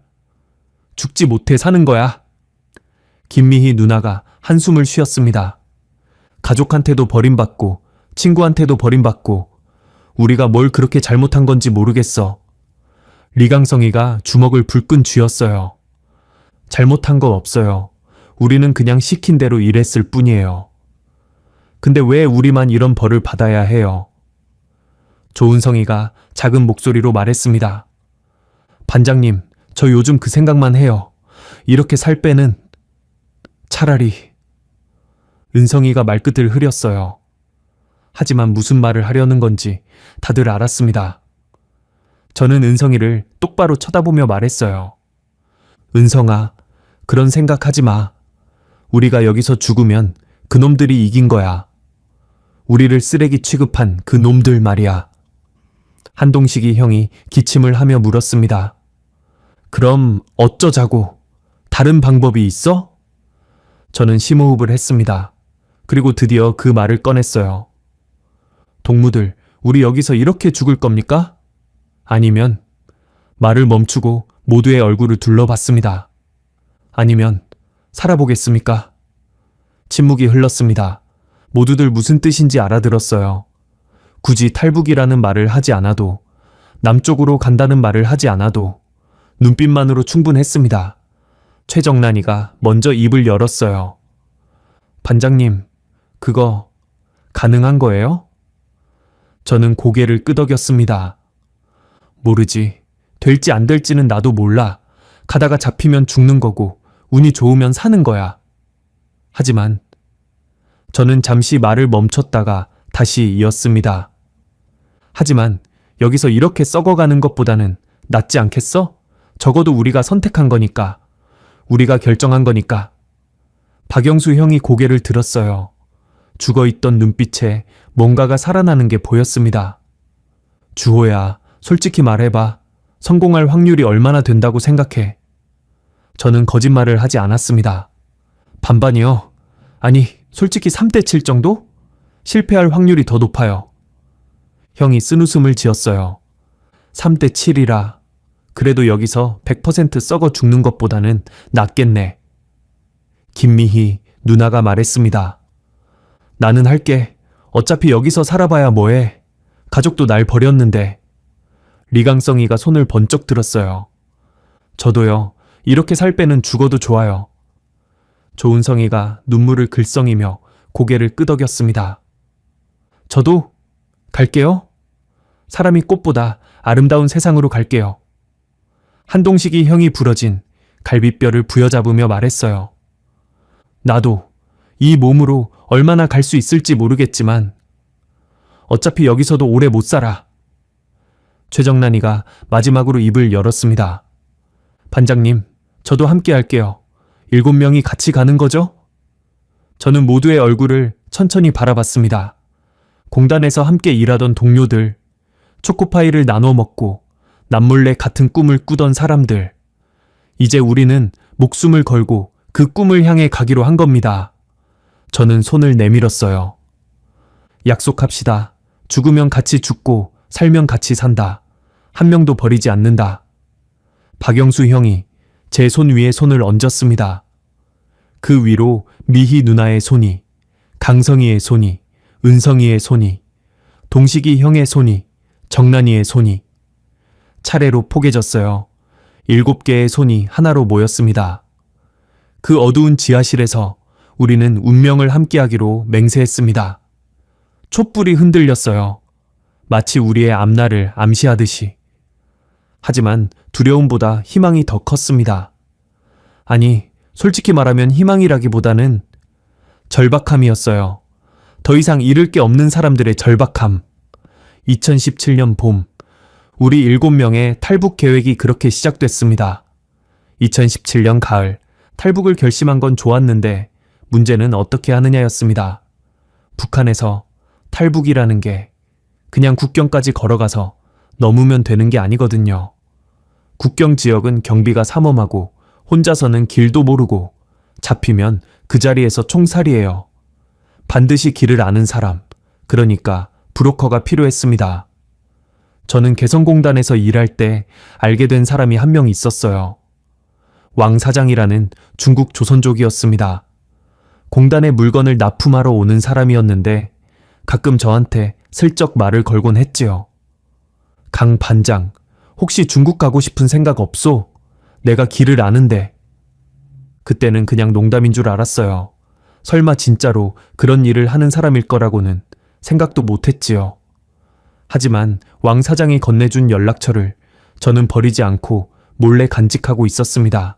죽지 못해 사는 거야. 김미희 누나가 한숨을 쉬었습니다. 가족한테도 버림받고 친구한테도 버림받고 우리가 뭘 그렇게 잘못한 건지 모르겠어. 리강성이가 주먹을 불끈 쥐었어요. 잘못한 거 없어요. 우리는 그냥 시킨 대로 일했을 뿐이에요. 근데 왜 우리만 이런 벌을 받아야 해요? 조은성이가 작은 목소리로 말했습니다. 반장님, 저 요즘 그 생각만 해요. 이렇게 살 빼는 차라리. 은성이가 말끝을 흐렸어요. 하지만 무슨 말을 하려는 건지 다들 알았습니다. 저는 은성이를 똑바로 쳐다보며 말했어요. 은성아, 그런 생각하지 마. 우리가 여기서 죽으면 그놈들이 이긴 거야. 우리를 쓰레기 취급한 그 놈들 말이야. 한동식이 형이 기침을 하며 물었습니다. 그럼 어쩌자고? 다른 방법이 있어? 저는 심호흡을 했습니다. 그리고 드디어 그 말을 꺼냈어요. 동무들, 우리 여기서 이렇게 죽을 겁니까? 아니면 말을 멈추고 모두의 얼굴을 둘러봤습니다. 아니면 살아보겠습니까? 침묵이 흘렀습니다. 모두들 무슨 뜻인지 알아들었어요. 굳이 탈북이라는 말을 하지 않아도, 남쪽으로 간다는 말을 하지 않아도 눈빛만으로 충분했습니다. 최정란이가 먼저 입을 열었어요. 반장님, 그거 가능한 거예요? 저는 고개를 끄덕였습니다. 모르지. 될지 안 될지는 나도 몰라. 가다가 잡히면 죽는 거고 운이 좋으면 사는 거야. 하지만 저는 잠시 말을 멈췄다가 다시 이었습니다. 하지만 여기서 이렇게 썩어가는 것보다는 낫지 않겠어? 적어도 우리가 선택한 거니까. 우리가 결정한 거니까. 박영수 형이 고개를 들었어요. 죽어있던 눈빛에 뭔가가 살아나는 게 보였습니다. 주호야, 솔직히 말해봐. 성공할 확률이 얼마나 된다고 생각해? 저는 거짓말을 하지 않았습니다. 반반이요. 아니, 솔직히 3대 7 정도? 실패할 확률이 더 높아요. 형이 쓴웃음을 지었어요. 3대 7이라. 그래도 여기서 100% 썩어 죽는 것보다는 낫겠네. 김미희 누나가 말했습니다. 나는 할게. 어차피 여기서 살아봐야 뭐해. 가족도 날 버렸는데. 리강성이가 손을 번쩍 들었어요. 저도요. 이렇게 살 빼는 죽어도 좋아요. 조은성이가 눈물을 글썽이며 고개를 끄덕였습니다. 저도 갈게요. 사람이 꽃보다 아름다운 세상으로 갈게요. 한동식이 형이 부러진 갈비뼈를 부여잡으며 말했어요. 나도 이 몸으로 얼마나 갈 수 있을지 모르겠지만 어차피 여기서도 오래 못 살아. 최정란이가 마지막으로 입을 열었습니다. 반장님, 저도 함께 할게요. 7명이 같이 가는 거죠? 저는 모두의 얼굴을 천천히 바라봤습니다. 공단에서 함께 일하던 동료들, 초코파이를 나눠 먹고 남몰래 같은 꿈을 꾸던 사람들. 이제 우리는 목숨을 걸고 그 꿈을 향해 가기로 한 겁니다. 저는 손을 내밀었어요. 약속합시다. 죽으면 같이 죽고 살면 같이 산다. 한 명도 버리지 않는다. 박영수 형이 제 손 위에 손을 얹었습니다. 그 위로 미희 누나의 손이, 강성이의 손이, 은성이의 손이, 동식이 형의 손이, 정란이의 손이 차례로 포개졌어요. 7개의 손이 하나로 모였습니다. 그 어두운 지하실에서 우리는 운명을 함께하기로 맹세했습니다. 촛불이 흔들렸어요. 마치 우리의 앞날을 암시하듯이. 하지만 두려움보다 희망이 더 컸습니다. 아니, 솔직히 말하면 희망이라기보다는 절박함이었어요. 더 이상 잃을 게 없는 사람들의 절박함. 2017년 봄, 우리 7명의 탈북 계획이 그렇게 시작됐습니다. 2017년 가을, 탈북을 결심한 건 좋았는데 문제는 어떻게 하느냐였습니다. 북한에서 탈북이라는 게 그냥 국경까지 걸어가서 넘으면 되는 게 아니거든요. 국경 지역은 경비가 삼엄하고 혼자서는 길도 모르고 잡히면 그 자리에서 총살이에요. 반드시 길을 아는 사람, 그러니까 브로커가 필요했습니다. 저는 개성공단에서 일할 때 알게 된 사람이 한 명 있었어요. 왕 사장이라는 중국 조선족이었습니다. 공단에 물건을 납품하러 오는 사람이었는데 가끔 저한테 슬쩍 말을 걸곤 했지요. 강 반장, 혹시 중국 가고 싶은 생각 없소? 내가 길을 아는데. 그때는 그냥 농담인 줄 알았어요. 설마 진짜로 그런 일을 하는 사람일 거라고는 생각도 못했지요. 하지만 왕 사장이 건네준 연락처를 저는 버리지 않고 몰래 간직하고 있었습니다.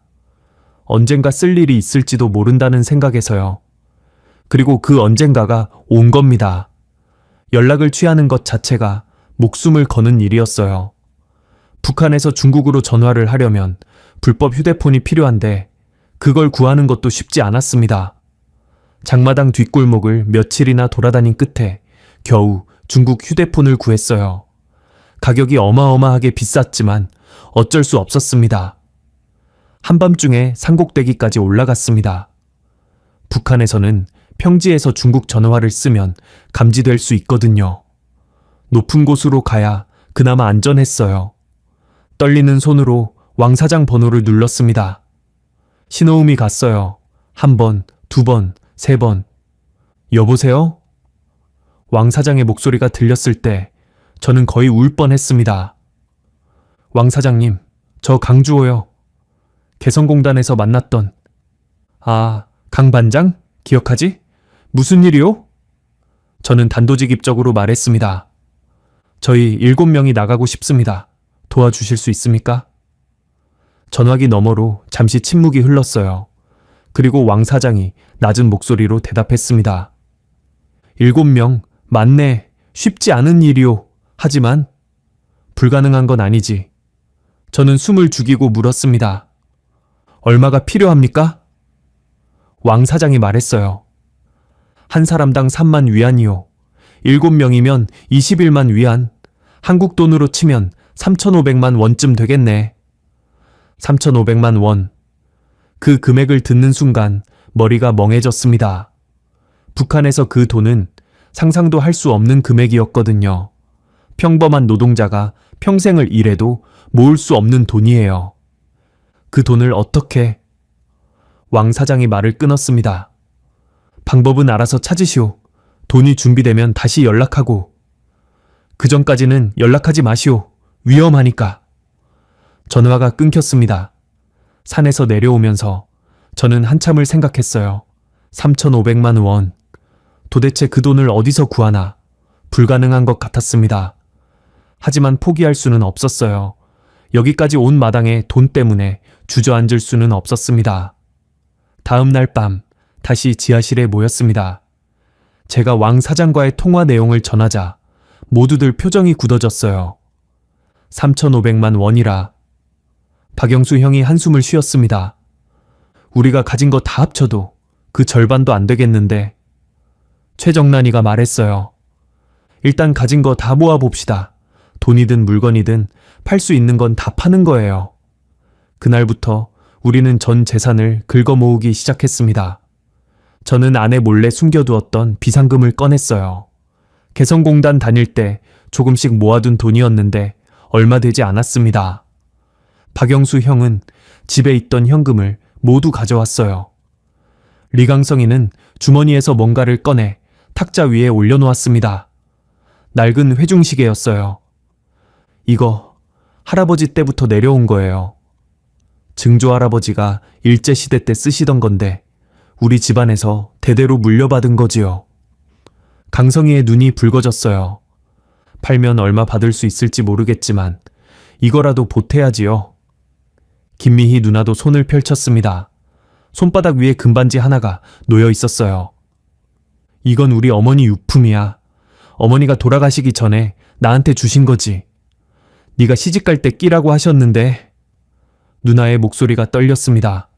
언젠가 쓸 일이 있을지도 모른다는 생각에서요. 그리고 그 언젠가가 온 겁니다. 연락을 취하는 것 자체가 목숨을 거는 일이었어요. 북한에서 중국으로 전화를 하려면 불법 휴대폰이 필요한데 그걸 구하는 것도 쉽지 않았습니다. 장마당 뒷골목을 며칠이나 돌아다닌 끝에 겨우 중국 휴대폰을 구했어요. 가격이 어마어마하게 비쌌지만 어쩔 수 없었습니다. 한밤중에 산곡대기까지 올라갔습니다. 북한에서는 평지에서 중국 전화를 쓰면 감지될 수 있거든요. 높은 곳으로 가야 그나마 안전했어요. 떨리는 손으로 왕 사장 번호를 눌렀습니다. 신호음이 갔어요. 1번, 2번, 3번. 여보세요? 왕 사장의 목소리가 들렸을 때 저는 거의 울 뻔했습니다. 왕 사장님, 저 강주호요. 개성공단에서 만났던. 아, 강 반장? 기억하지? 무슨 일이요? 저는 단도직입적으로 말했습니다. 저희 7명이 나가고 싶습니다. 도와주실 수 있습니까? 전화기 너머로 잠시 침묵이 흘렀어요. 그리고 왕 사장이 낮은 목소리로 대답했습니다. 7명 맞네. 쉽지 않은 일이오. 하지만 불가능한 건 아니지. 저는 숨을 죽이고 물었습니다. 얼마가 필요합니까? 왕 사장이 말했어요. 한 사람당 3만 위안이요. 7명이면 21만 위안. 한국 돈으로 치면 3,500만 원쯤 되겠네. 3,500만 원. 그 금액을 듣는 순간 머리가 멍해졌습니다. 북한에서 그 돈은 상상도 할 수 없는 금액이었거든요. 평범한 노동자가 평생을 일해도 모을 수 없는 돈이에요. 그 돈을 어떻게? 왕 사장이 말을 끊었습니다. 방법은 알아서 찾으시오. 돈이 준비되면 다시 연락하고. 그 전까지는 연락하지 마시오. 위험하니까. 전화가 끊겼습니다. 산에서 내려오면서 저는 한참을 생각했어요. 3,500만 원. 도대체 그 돈을 어디서 구하나? 불가능한 것 같았습니다. 하지만 포기할 수는 없었어요. 여기까지 온 마당에 돈 때문에 주저앉을 수는 없었습니다. 다음 날 밤 다시 지하실에 모였습니다. 제가 왕 사장과의 통화 내용을 전하자 모두들 표정이 굳어졌어요. 3,500만 원이라. 박영수 형이 한숨을 쉬었습니다. 우리가 가진 거 다 합쳐도 그 절반도 안 되겠는데. 최정란이가 말했어요. 일단 가진 거 다 모아봅시다. 돈이든 물건이든 팔 수 있는 건 다 파는 거예요. 그날부터 우리는 전 재산을 긁어 모으기 시작했습니다. 저는 아내 몰래 숨겨두었던 비상금을 꺼냈어요. 개성공단 다닐 때 조금씩 모아둔 돈이었는데 얼마 되지 않았습니다. 박영수 형은 집에 있던 현금을 모두 가져왔어요. 리강성이는 주머니에서 뭔가를 꺼내 탁자 위에 올려놓았습니다. 낡은 회중시계였어요. 이거 할아버지 때부터 내려온 거예요. 증조 할아버지가 일제시대 때 쓰시던 건데 우리 집안에서 대대로 물려받은 거지요. 강성이의 눈이 붉어졌어요. 팔면 얼마 받을 수 있을지 모르겠지만 이거라도 보태야지요. 김미희 누나도 손을 펼쳤습니다. 손바닥 위에 금반지 하나가 놓여 있었어요. 이건 우리 어머니 유품이야. 어머니가 돌아가시기 전에 나한테 주신 거지. 네가 시집갈 때 끼라고 하셨는데. 누나의 목소리가 떨렸습니다.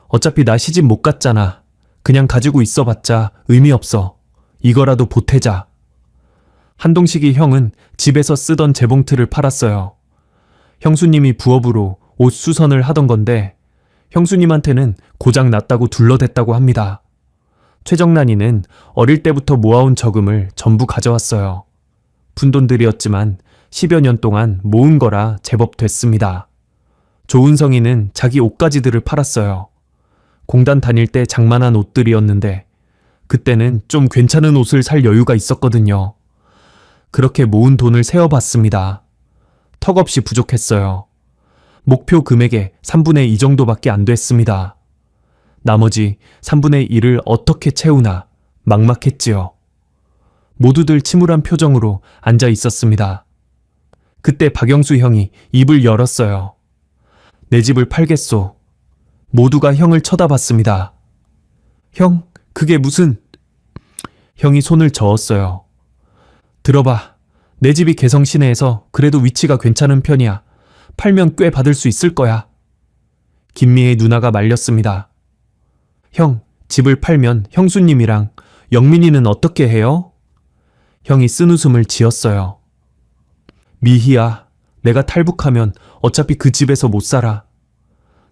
어차피 나 시집 못 갔잖아. 그냥 가지고 있어봤자 의미 없어. 이거라도 보태자. 한동식이 형은 집에서 쓰던 재봉틀을 팔았어요. 형수님이 부업으로 옷 수선을 하던 건데 형수님한테는 고장 났다고 둘러댔다고 합니다. 최정란이는 어릴 때부터 모아온 저금을 전부 가져왔어요. 푼돈들이었지만 10여 년 동안 모은 거라 제법 됐습니다. 조은성이는 자기 옷가지들을 팔았어요. 공단 다닐 때 장만한 옷들이었는데 그때는 좀 괜찮은 옷을 살 여유가 있었거든요. 그렇게 모은 돈을 세어봤습니다. 턱없이 부족했어요. 목표 금액의 3분의 2 정도밖에 안 됐습니다. 나머지 3분의 1을 어떻게 채우나 막막했지요. 모두들 침울한 표정으로 앉아 있었습니다. 그때 박영수 형이 입을 열었어요. 내 집을 팔겠소. 모두가 형을 쳐다봤습니다. 형, 그게 무슨... 형이 손을 저었어요. 들어봐. 내 집이 개성 시내에서 그래도 위치가 괜찮은 편이야. 팔면 꽤 받을 수 있을 거야. 김미애 누나가 말렸습니다. 형, 집을 팔면 형수님이랑 영민이는 어떻게 해요? 형이 쓴웃음을 지었어요. 미희야, 내가 탈북하면 어차피 그 집에서 못 살아.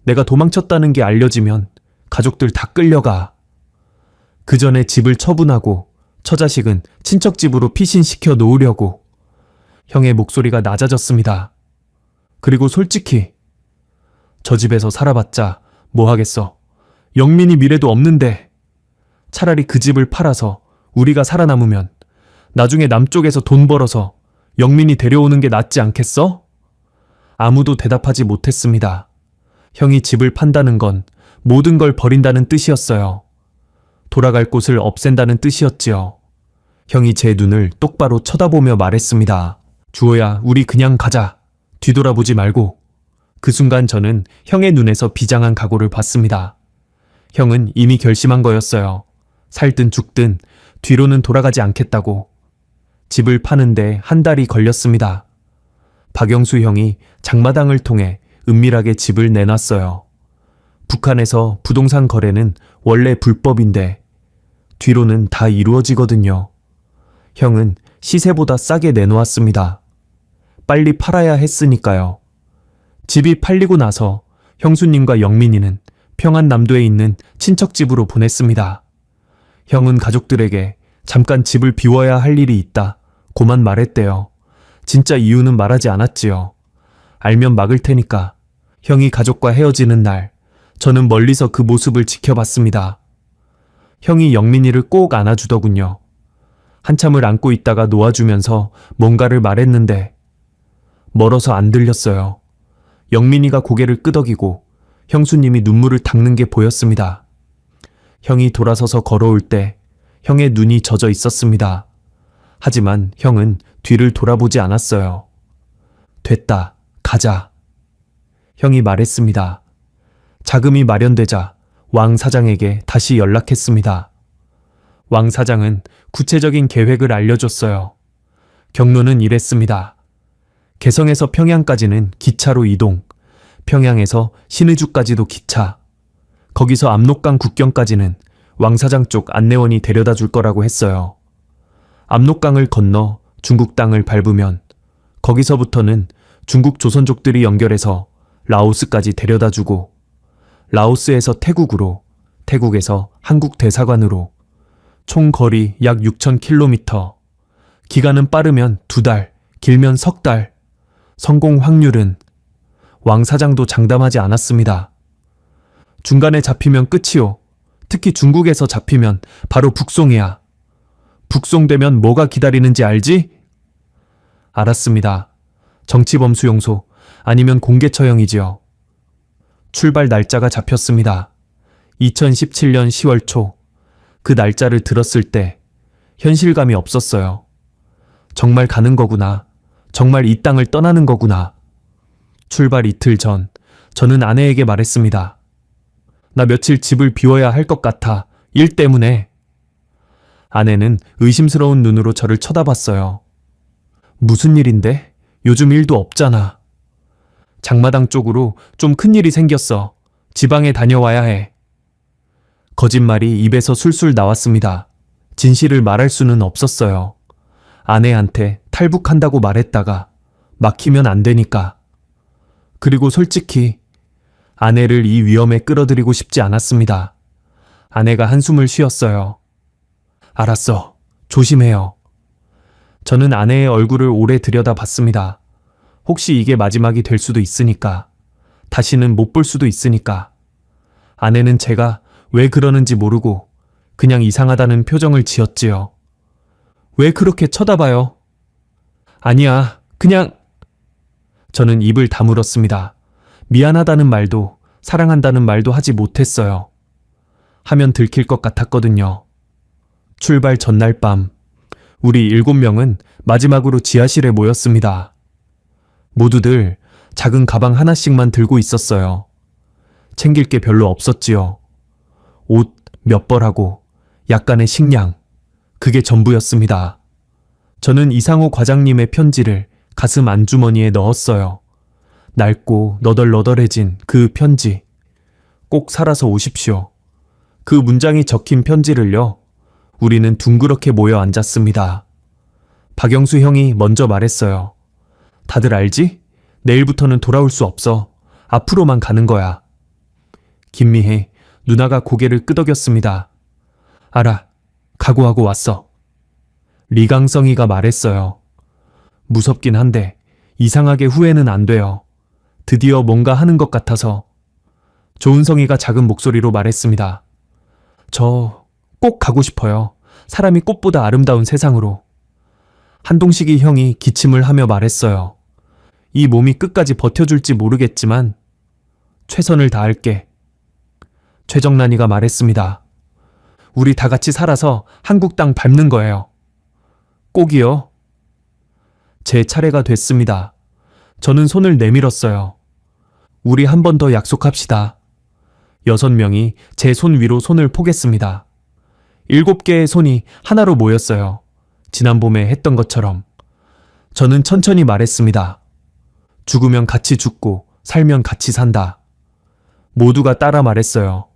내가 도망쳤다는 게 알려지면 가족들 다 끌려가. 그 전에 집을 처분하고 처자식은 친척 집으로 피신시켜 놓으려고. 형의 목소리가 낮아졌습니다. 그리고 솔직히 저 집에서 살아봤자 뭐 하겠어. 영민이 미래도 없는데. 차라리 그 집을 팔아서 우리가 살아남으면 나중에 남쪽에서 돈 벌어서 영민이 데려오는 게 낫지 않겠어? 아무도 대답하지 못했습니다. 형이 집을 판다는 건 모든 걸 버린다는 뜻이었어요. 돌아갈 곳을 없앤다는 뜻이었지요. 형이 제 눈을 똑바로 쳐다보며 말했습니다. 주호야, 우리 그냥 가자. 뒤돌아보지 말고. 그 순간 저는 형의 눈에서 비장한 각오를 봤습니다. 형은 이미 결심한 거였어요. 살든 죽든 뒤로는 돌아가지 않겠다고. 집을 파는데 한 달이 걸렸습니다. 박영수 형이 장마당을 통해 은밀하게 집을 내놨어요. 북한에서 부동산 거래는 원래 불법인데 뒤로는 다 이루어지거든요. 형은 시세보다 싸게 내놓았습니다. 빨리 팔아야 했으니까요. 집이 팔리고 나서 형수님과 영민이는 평안남도에 있는 친척집으로 보냈습니다. 형은 가족들에게 잠깐 집을 비워야 할 일이 있다 고만 말했대요. 진짜 이유는 말하지 않았지요. 알면 막을 테니까. 형이 가족과 헤어지는 날 저는 멀리서 그 모습을 지켜봤습니다. 형이 영민이를 꼭 안아주더군요. 한참을 안고 있다가 놓아주면서 뭔가를 말했는데 멀어서 안 들렸어요. 영민이가 고개를 끄덕이고 형수님이 눈물을 닦는 게 보였습니다. 형이 돌아서서 걸어올 때 형의 눈이 젖어 있었습니다. 하지만 형은 뒤를 돌아보지 않았어요. 됐다, 가자. 형이 말했습니다. 자금이 마련되자 왕 사장에게 다시 연락했습니다. 왕 사장은 구체적인 계획을 알려줬어요. 경로는 이랬습니다. 개성에서 평양까지는 기차로 이동, 평양에서 신의주까지도 기차, 거기서 압록강 국경까지는 왕 사장 쪽 안내원이 데려다 줄 거라고 했어요. 압록강을 건너 중국 땅을 밟으면 거기서부터는 중국 조선족들이 연결해서 라오스까지 데려다 주고 라오스에서 태국으로, 태국에서 한국 대사관으로 총 거리 약 6,000km, 기간은 빠르면 2달, 길면 석 달, 성공 확률은 왕 사장도 장담하지 않았습니다. 중간에 잡히면 끝이요. 특히 중국에서 잡히면 바로 북송이야. 북송되면 뭐가 기다리는지 알지? 알았습니다. 정치범수용소 아니면 공개처형이지요. 출발 날짜가 잡혔습니다. 2017년 10월 초. 그 날짜를 들었을 때 현실감이 없었어요. 정말 가는 거구나. 정말 이 땅을 떠나는 거구나. 출발 이틀 전 저는 아내에게 말했습니다. 나 며칠 집을 비워야 할 것 같아. 일 때문에. 아내는 의심스러운 눈으로 저를 쳐다봤어요. 무슨 일인데? 요즘 일도 없잖아. 장마당 쪽으로 좀 큰일이 생겼어. 지방에 다녀와야 해. 거짓말이 입에서 술술 나왔습니다. 진실을 말할 수는 없었어요. 아내한테 탈북한다고 말했다가 막히면 안 되니까. 그리고 솔직히 아내를 이 위험에 끌어들이고 싶지 않았습니다. 아내가 한숨을 쉬었어요. 알았어. 조심해요. 저는 아내의 얼굴을 오래 들여다봤습니다. 혹시 이게 마지막이 될 수도 있으니까. 다시는 못 볼 수도 있으니까. 아내는 제가 왜 그러는지 모르고 그냥 이상하다는 표정을 지었지요. 왜 그렇게 쳐다봐요? 아니야, 그냥... 저는 입을 다물었습니다. 미안하다는 말도 사랑한다는 말도 하지 못했어요. 하면 들킬 것 같았거든요. 출발 전날 밤 우리 7명은 마지막으로 지하실에 모였습니다. 모두들 작은 가방 하나씩만 들고 있었어요. 챙길 게 별로 없었지요. 옷 몇 벌하고 약간의 식량, 그게 전부였습니다. 저는 이상호 과장님의 편지를 가슴 안주머니에 넣었어요. 낡고 너덜너덜해진 그 편지. 꼭 살아서 오십시오. 그 문장이 적힌 편지를요. 우리는 둥그렇게 모여 앉았습니다. 박영수 형이 먼저 말했어요. 다들 알지? 내일부터는 돌아올 수 없어. 앞으로만 가는 거야. 김미혜 누나가 고개를 끄덕였습니다. 알아. 각오하고 왔어. 리강성이가 말했어요. 무섭긴 한데 이상하게 후회는 안 돼요. 드디어 뭔가 하는 것 같아서. 조은성이가 작은 목소리로 말했습니다. 저 꼭 가고 싶어요. 사람이 꽃보다 아름다운 세상으로. 한동식이 형이 기침을 하며 말했어요. 이 몸이 끝까지 버텨줄지 모르겠지만 최선을 다할게. 최정란이가 말했습니다. 우리 다 같이 살아서 한국 땅 밟는 거예요. 꼭이요. 제 차례가 됐습니다. 저는 손을 내밀었어요. 우리 한 번 더 약속합시다. 6명이 제 손 위로 손을 포겠습니다. 7개의 손이 하나로 모였어요. 지난 봄에 했던 것처럼. 저는 천천히 말했습니다. 죽으면 같이 죽고 살면 같이 산다. 모두가 따라 말했어요.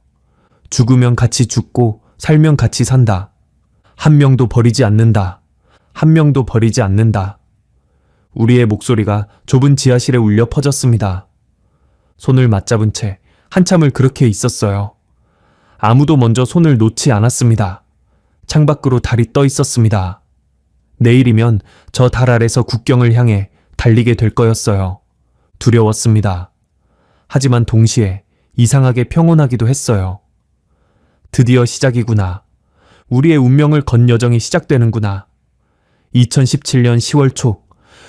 죽으면 같이 죽고 살면 같이 산다. 한 명도 버리지 않는다. 한 명도 버리지 않는다. 우리의 목소리가 좁은 지하실에 울려 퍼졌습니다. 손을 맞잡은 채 한참을 그렇게 있었어요. 아무도 먼저 손을 놓지 않았습니다. 창밖으로 달이 떠 있었습니다. 내일이면 저 달 아래서 국경을 향해 달리게 될 거였어요. 두려웠습니다. 하지만 동시에 이상하게 평온하기도 했어요. 드디어 시작이구나. 우리의 운명을 건 여정이 시작되는구나. 2017년 10월 초,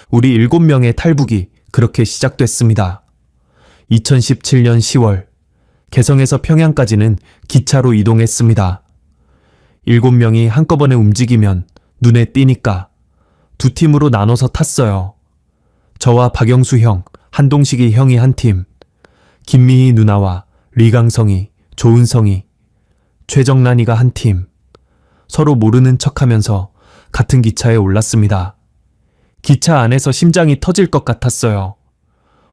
우리 7명의 탈북이 그렇게 시작됐습니다. 2017년 10월, 개성에서 평양까지는 기차로 이동했습니다. 7명이 한꺼번에 움직이면 눈에 띄니까 두 팀으로 나눠서 탔어요. 저와 박영수 형, 한동식이 형이 한 팀, 김미희 누나와 리강성이, 조은성이, 최정란이가 한 팀, 서로 모르는 척하면서 같은 기차에 올랐습니다. 기차 안에서 심장이 터질 것 같았어요.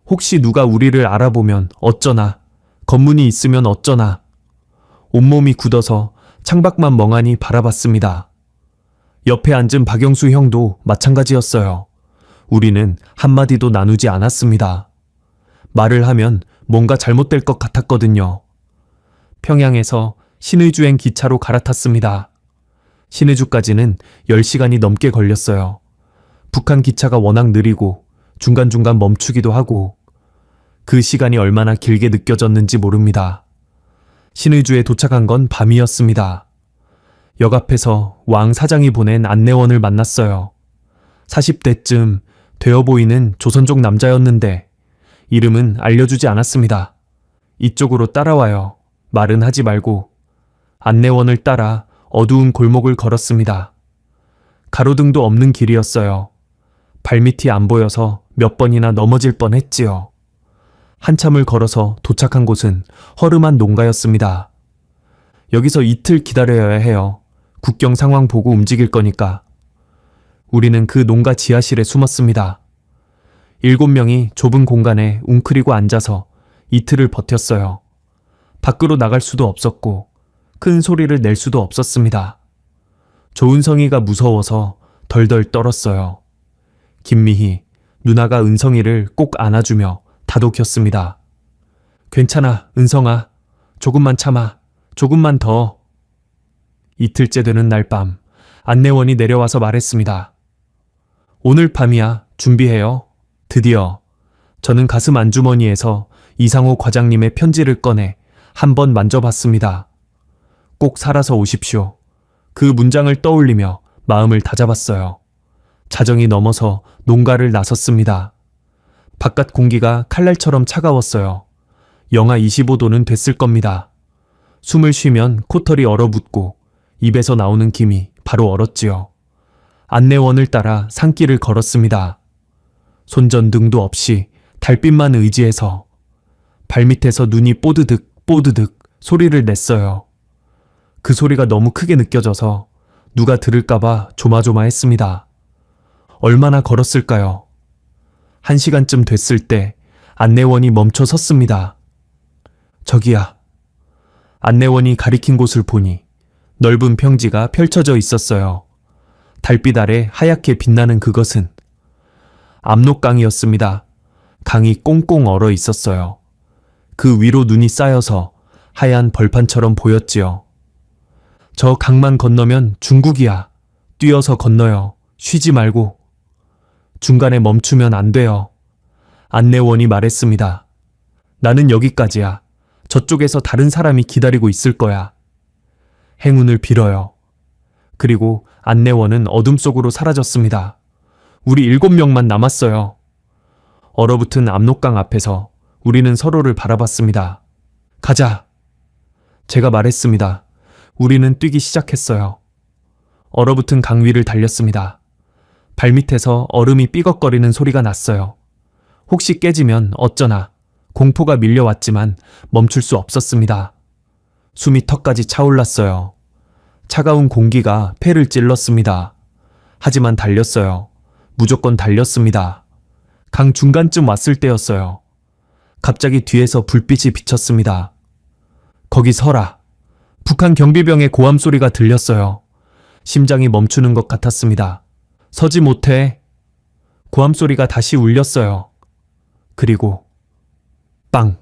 혹시 누가 우리를 알아보면 어쩌나, 검문이 있으면 어쩌나. 온몸이 굳어서 창밖만 멍하니 바라봤습니다. 옆에 앉은 박영수 형도 마찬가지였어요. 우리는 한마디도 나누지 않았습니다. 말을 하면 뭔가 잘못될 것 같았거든요. 평양에서 신의주행 기차로 갈아탔습니다. 신의주까지는 10시간이 넘게 걸렸어요. 북한 기차가 워낙 느리고 중간중간 멈추기도 하고 그 시간이 얼마나 길게 느껴졌는지 모릅니다. 신의주에 도착한 건 밤이었습니다. 역 앞에서 왕 사장이 보낸 안내원을 만났어요. 40대쯤 되어 보이는 조선족 남자였는데 이름은 알려주지 않았습니다. 이쪽으로 따라와요. 말은 하지 말고. 안내원을 따라 어두운 골목을 걸었습니다. 가로등도 없는 길이었어요. 발밑이 안 보여서 몇 번이나 넘어질 뻔했지요. 한참을 걸어서 도착한 곳은 허름한 농가였습니다. 여기서 이틀 기다려야 해요. 국경 상황 보고 움직일 거니까. 우리는 그 농가 지하실에 숨었습니다. 7명이 좁은 공간에 웅크리고 앉아서 이틀을 버텼어요. 밖으로 나갈 수도 없었고 큰 소리를 낼 수도 없었습니다. 조은성이가 무서워서 덜덜 떨었어요. 김미희, 누나가 은성이를 꼭 안아주며 다독였습니다. 괜찮아, 은성아. 조금만 참아. 조금만 더. 이틀째 되는 날 밤, 안내원이 내려와서 말했습니다. 오늘 밤이야. 준비해요. 드디어. 저는 가슴 안주머니에서 이상호 과장님의 편지를 꺼내 한번 만져봤습니다. 꼭 살아서 오십시오. 그 문장을 떠올리며 마음을 다잡았어요. 자정이 넘어서 농가를 나섰습니다. 바깥 공기가 칼날처럼 차가웠어요. 영하 25도는 됐을 겁니다. 숨을 쉬면 코털이 얼어붙고 입에서 나오는 김이 바로 얼었지요. 안내원을 따라 산길을 걸었습니다. 손전등도 없이 달빛만 의지해서 발밑에서 눈이 뽀드득 뽀드득 소리를 냈어요. 그 소리가 너무 크게 느껴져서 누가 들을까봐 조마조마했습니다. 얼마나 걸었을까요? 1시간쯤 됐을 때 안내원이 멈춰 섰습니다. 저기야. 안내원이 가리킨 곳을 보니 넓은 평지가 펼쳐져 있었어요. 달빛 아래 하얗게 빛나는 그것은 압록강이었습니다. 강이 꽁꽁 얼어 있었어요. 그 위로 눈이 쌓여서 하얀 벌판처럼 보였지요. 저 강만 건너면 중국이야. 뛰어서 건너요. 쉬지 말고. 중간에 멈추면 안 돼요. 안내원이 말했습니다. 나는 여기까지야. 저쪽에서 다른 사람이 기다리고 있을 거야. 행운을 빌어요. 그리고 안내원은 어둠 속으로 사라졌습니다. 우리 7명만 남았어요. 얼어붙은 압록강 앞에서 우리는 서로를 바라봤습니다. 가자. 제가 말했습니다. 우리는 뛰기 시작했어요. 얼어붙은 강 위를 달렸습니다. 발밑에서 얼음이 삐걱거리는 소리가 났어요. 혹시 깨지면 어쩌나. 공포가 밀려왔지만 멈출 수 없었습니다. 숨이 턱까지 차올랐어요. 차가운 공기가 폐를 찔렀습니다. 하지만 달렸어요. 무조건 달렸습니다. 강 중간쯤 왔을 때였어요. 갑자기 뒤에서 불빛이 비쳤습니다. 거기 서라. 북한 경비병의 고함 소리가 들렸어요. 심장이 멈추는 것 같았습니다. 서지 못해. 고함 소리가 다시 울렸어요. 그리고 빵!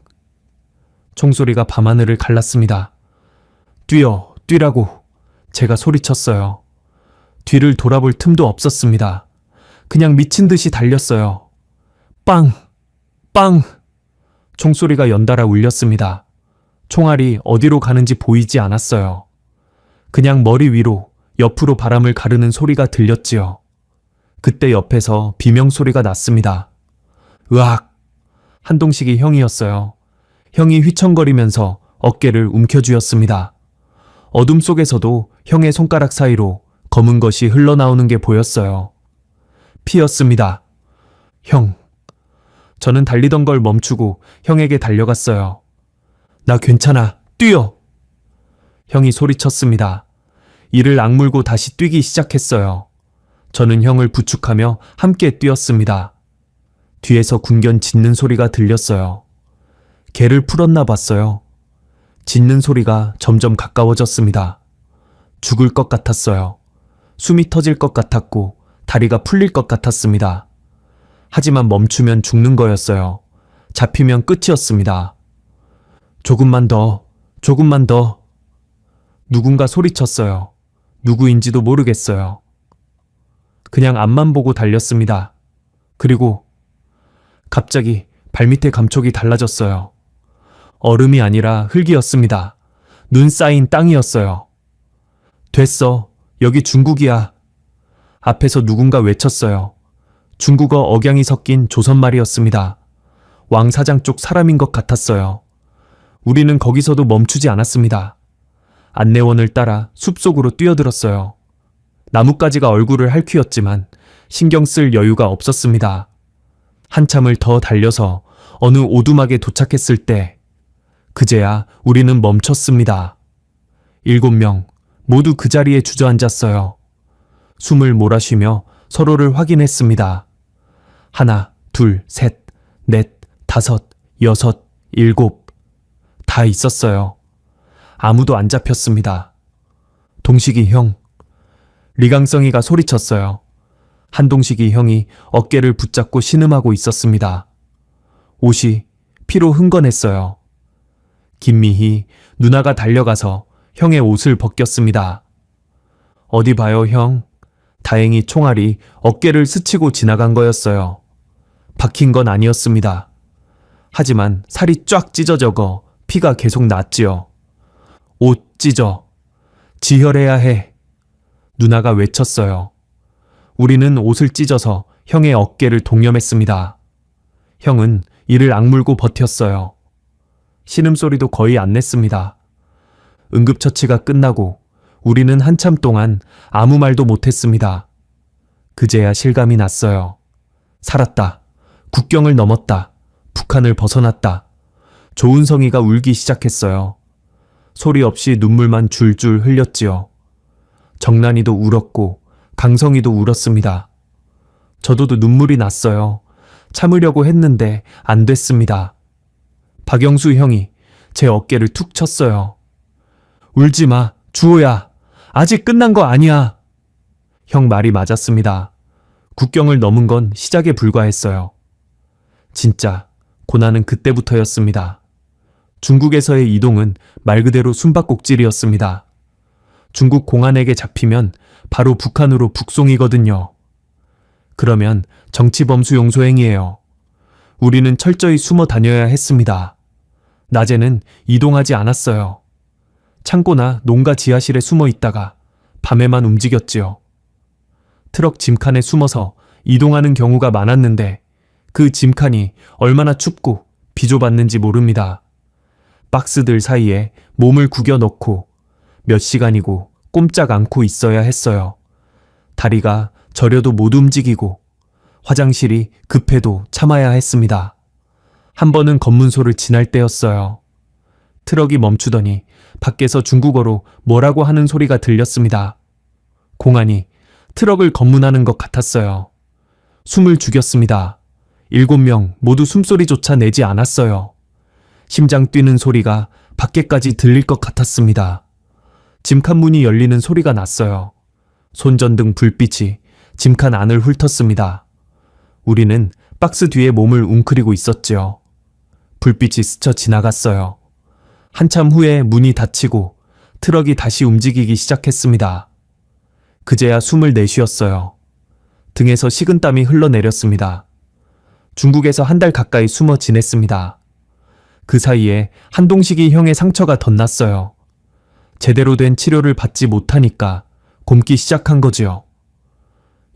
총소리가 밤하늘을 갈랐습니다. 뛰라고 제가 소리쳤어요. 뒤를 돌아볼 틈도 없었습니다. 그냥 미친 듯이 달렸어요. 빵! 빵! 총소리가 연달아 울렸습니다. 총알이 어디로 가는지 보이지 않았어요. 그냥 머리 위로, 옆으로 바람을 가르는 소리가 들렸지요. 그때 옆에서 비명소리가 났습니다. 으악! 한동식이 형이었어요. 형이 휘청거리면서 어깨를 움켜쥐었습니다. 어둠 속에서도 형의 손가락 사이로 검은 것이 흘러나오는 게 보였어요. 피였습니다. 형. 저는 달리던 걸 멈추고 형에게 달려갔어요. 나 괜찮아. 뛰어! 형이 소리쳤습니다. 이를 악물고 다시 뛰기 시작했어요. 저는 형을 부축하며 함께 뛰었습니다. 뒤에서 군견 짖는 소리가 들렸어요. 개를 풀었나 봤어요. 짖는 소리가 점점 가까워졌습니다. 죽을 것 같았어요. 숨이 터질 것 같았고 다리가 풀릴 것 같았습니다. 하지만 멈추면 죽는 거였어요. 잡히면 끝이었습니다. 조금만 더, 조금만 더. 누군가 소리쳤어요. 누구인지도 모르겠어요. 그냥 앞만 보고 달렸습니다. 그리고 갑자기 발밑에 감촉이 달라졌어요. 얼음이 아니라 흙이었습니다. 눈 쌓인 땅이었어요. 됐어. 여기 중국이야. 앞에서 누군가 외쳤어요. 중국어 억양이 섞인 조선말이었습니다. 왕 사장 쪽 사람인 것 같았어요. 우리는 거기서도 멈추지 않았습니다. 안내원을 따라 숲속으로 뛰어들었어요. 나뭇가지가 얼굴을 핥히었지만 신경 쓸 여유가 없었습니다. 한참을 더 달려서 어느 오두막에 도착했을 때 그제야 우리는 멈췄습니다. 7명 모두 그 자리에 주저앉았어요. 숨을 몰아쉬며 서로를 확인했습니다. 하나, 둘, 셋, 넷, 다섯, 여섯, 일곱. 다 있었어요. 아무도 안 잡혔습니다. 동식이 형. 리강성이가 소리쳤어요. 한동식이 형이 어깨를 붙잡고 신음하고 있었습니다. 옷이 피로 흥건했어요. 김미희 누나가 달려가서 형의 옷을 벗겼습니다. 어디 봐요, 형. 다행히 총알이 어깨를 스치고 지나간 거였어요. 박힌 건 아니었습니다. 하지만 살이 쫙 찢어져거 피가 계속 났지요. 옷 찢어. 지혈해야 해. 누나가 외쳤어요. 우리는 옷을 찢어서 형의 어깨를 동염했습니다. 형은 이를 악물고 버텼어요. 신음소리도 거의 안 냈습니다. 응급처치가 끝나고 우리는 한참 동안 아무 말도 못했습니다. 그제야 실감이 났어요. 살았다. 국경을 넘었다. 북한을 벗어났다. 조은성이가 울기 시작했어요. 소리 없이 눈물만 줄줄 흘렸지요. 정란이도 울었고 강성이도 울었습니다. 저도 눈물이 났어요. 참으려고 했는데 안 됐습니다. 박영수 형이 제 어깨를 툭 쳤어요. 울지 마, 주호야. 아직 끝난 거 아니야. 형 말이 맞았습니다. 국경을 넘은 건 시작에 불과했어요. 진짜 고난은 그때부터였습니다. 중국에서의 이동은 말 그대로 숨바꼭질이었습니다. 중국 공안에게 잡히면 바로 북한으로 북송이거든요. 그러면 정치범수 용소행이에요. 우리는 철저히 숨어 다녀야 했습니다. 낮에는 이동하지 않았어요. 창고나 농가 지하실에 숨어 있다가 밤에만 움직였지요. 트럭 짐칸에 숨어서 이동하는 경우가 많았는데 그 짐칸이 얼마나 춥고 비좁았는지 모릅니다. 박스들 사이에 몸을 구겨 넣고 몇 시간이고 꼼짝 않고 있어야 했어요. 다리가 저려도 못 움직이고 화장실이 급해도 참아야 했습니다. 한 번은 검문소를 지날 때였어요. 트럭이 멈추더니 밖에서 중국어로 뭐라고 하는 소리가 들렸습니다. 공안이 트럭을 검문하는 것 같았어요. 숨을 죽였습니다. 7명 모두 숨소리조차 내지 않았어요. 심장 뛰는 소리가 밖에까지 들릴 것 같았습니다. 짐칸 문이 열리는 소리가 났어요. 손전등 불빛이 짐칸 안을 훑었습니다. 우리는 박스 뒤에 몸을 웅크리고 있었지요. 불빛이 스쳐 지나갔어요. 한참 후에 문이 닫히고 트럭이 다시 움직이기 시작했습니다. 그제야 숨을 내쉬었어요. 등에서 식은땀이 흘러내렸습니다. 중국에서 한 달 가까이 숨어 지냈습니다. 그 사이에 한동식이 형의 상처가 덧났어요. 제대로 된 치료를 받지 못하니까 곪기 시작한 거지요.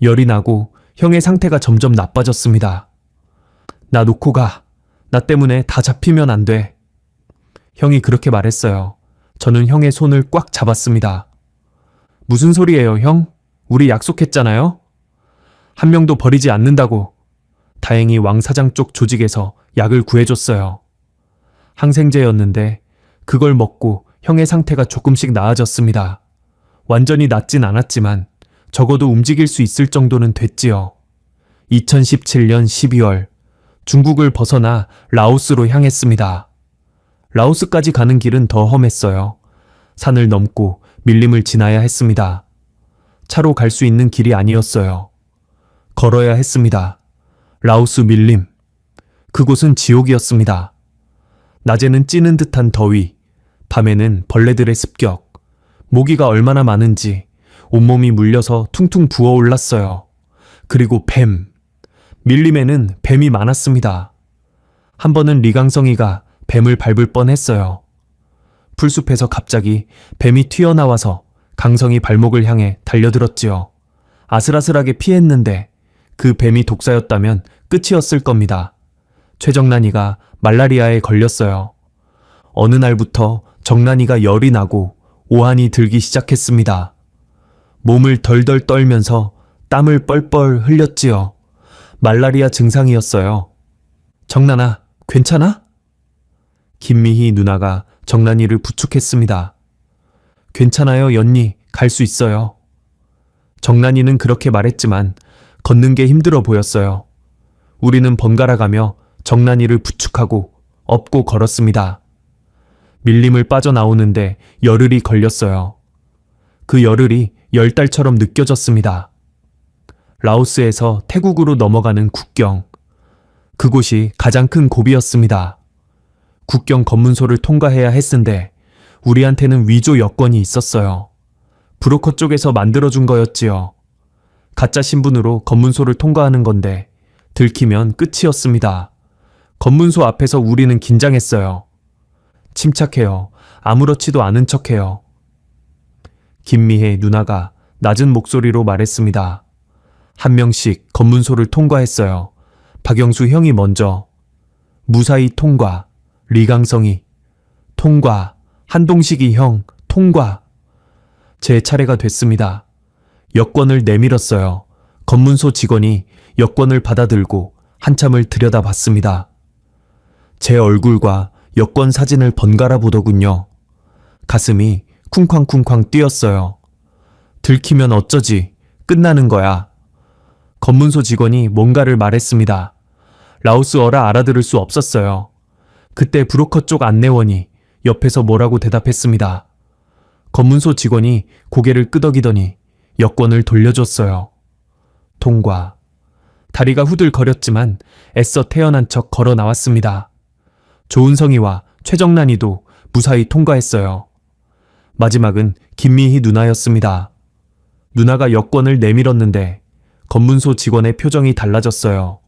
열이 나고 형의 상태가 점점 나빠졌습니다. 나 놓고 가. 나 때문에 다 잡히면 안 돼. 형이 그렇게 말했어요. 저는 형의 손을 꽉 잡았습니다. 무슨 소리예요, 형? 우리 약속했잖아요? 한 명도 버리지 않는다고. 다행히 왕 사장 쪽 조직에서 약을 구해줬어요. 항생제였는데 그걸 먹고 형의 상태가 조금씩 나아졌습니다. 완전히 낫진 않았지만 적어도 움직일 수 있을 정도는 됐지요. 2017년 12월 중국을 벗어나 라오스로 향했습니다. 라오스까지 가는 길은 더 험했어요. 산을 넘고 밀림을 지나야 했습니다. 차로 갈 수 있는 길이 아니었어요. 걸어야 했습니다. 라오스 밀림. 그곳은 지옥이었습니다. 낮에는 찌는 듯한 더위, 밤에는 벌레들의 습격, 모기가 얼마나 많은지 온몸이 물려서 퉁퉁 부어올랐어요. 그리고 뱀. 밀림에는 뱀이 많았습니다. 한 번은 리강성이가 뱀을 밟을 뻔했어요. 풀숲에서 갑자기 뱀이 튀어나와서 강성이 발목을 향해 달려들었지요. 아슬아슬하게 피했는데 그 뱀이 독사였다면 끝이었을 겁니다. 최정란이가 말라리아에 걸렸어요. 어느 날부터 정란이가 열이 나고 오한이 들기 시작했습니다. 몸을 덜덜 떨면서 땀을 뻘뻘 흘렸지요. 말라리아 증상이었어요. 정란아, 괜찮아? 김미희 누나가 정란이를 부축했습니다. 괜찮아요, 연니. 갈 수 있어요. 정란이는 그렇게 말했지만 걷는 게 힘들어 보였어요. 우리는 번갈아 가며 정란이를 부축하고 업고 걸었습니다. 밀림을 빠져나오는데 열흘이 걸렸어요. 그 열흘이 10달처럼 느껴졌습니다. 라오스에서 태국으로 넘어가는 국경. 그곳이 가장 큰 고비였습니다. 국경 검문소를 통과해야 했는데 우리한테는 위조 여권이 있었어요. 브로커 쪽에서 만들어준 거였지요. 가짜 신분으로 검문소를 통과하는 건데 들키면 끝이었습니다. 검문소 앞에서 우리는 긴장했어요. 침착해요. 아무렇지도 않은 척해요. 김미혜 누나가 낮은 목소리로 말했습니다. 한 명씩 검문소를 통과했어요. 박영수 형이 먼저. 무사히 통과. 리강성이 통과. 한동식이 형 통과. 제 차례가 됐습니다. 여권을 내밀었어요. 검문소 직원이 여권을 받아들고 한참을 들여다봤습니다. 제 얼굴과 여권 사진을 번갈아 보더군요. 가슴이 쿵쾅쿵쾅 뛰었어요. 들키면 어쩌지? 끝나는 거야. 검문소 직원이 뭔가를 말했습니다. 라오스어라 알아들을 수 없었어요. 그때 브로커 쪽 안내원이 옆에서 뭐라고 대답했습니다. 검문소 직원이 고개를 끄덕이더니 여권을 돌려줬어요. 통과. 다리가 후들거렸지만 애써 태어난 척 걸어 나왔습니다. 조은성이와 최정란이도 무사히 통과했어요. 마지막은 김미희 누나였습니다. 누나가 여권을 내밀었는데 검문소 직원의 표정이 달라졌어요.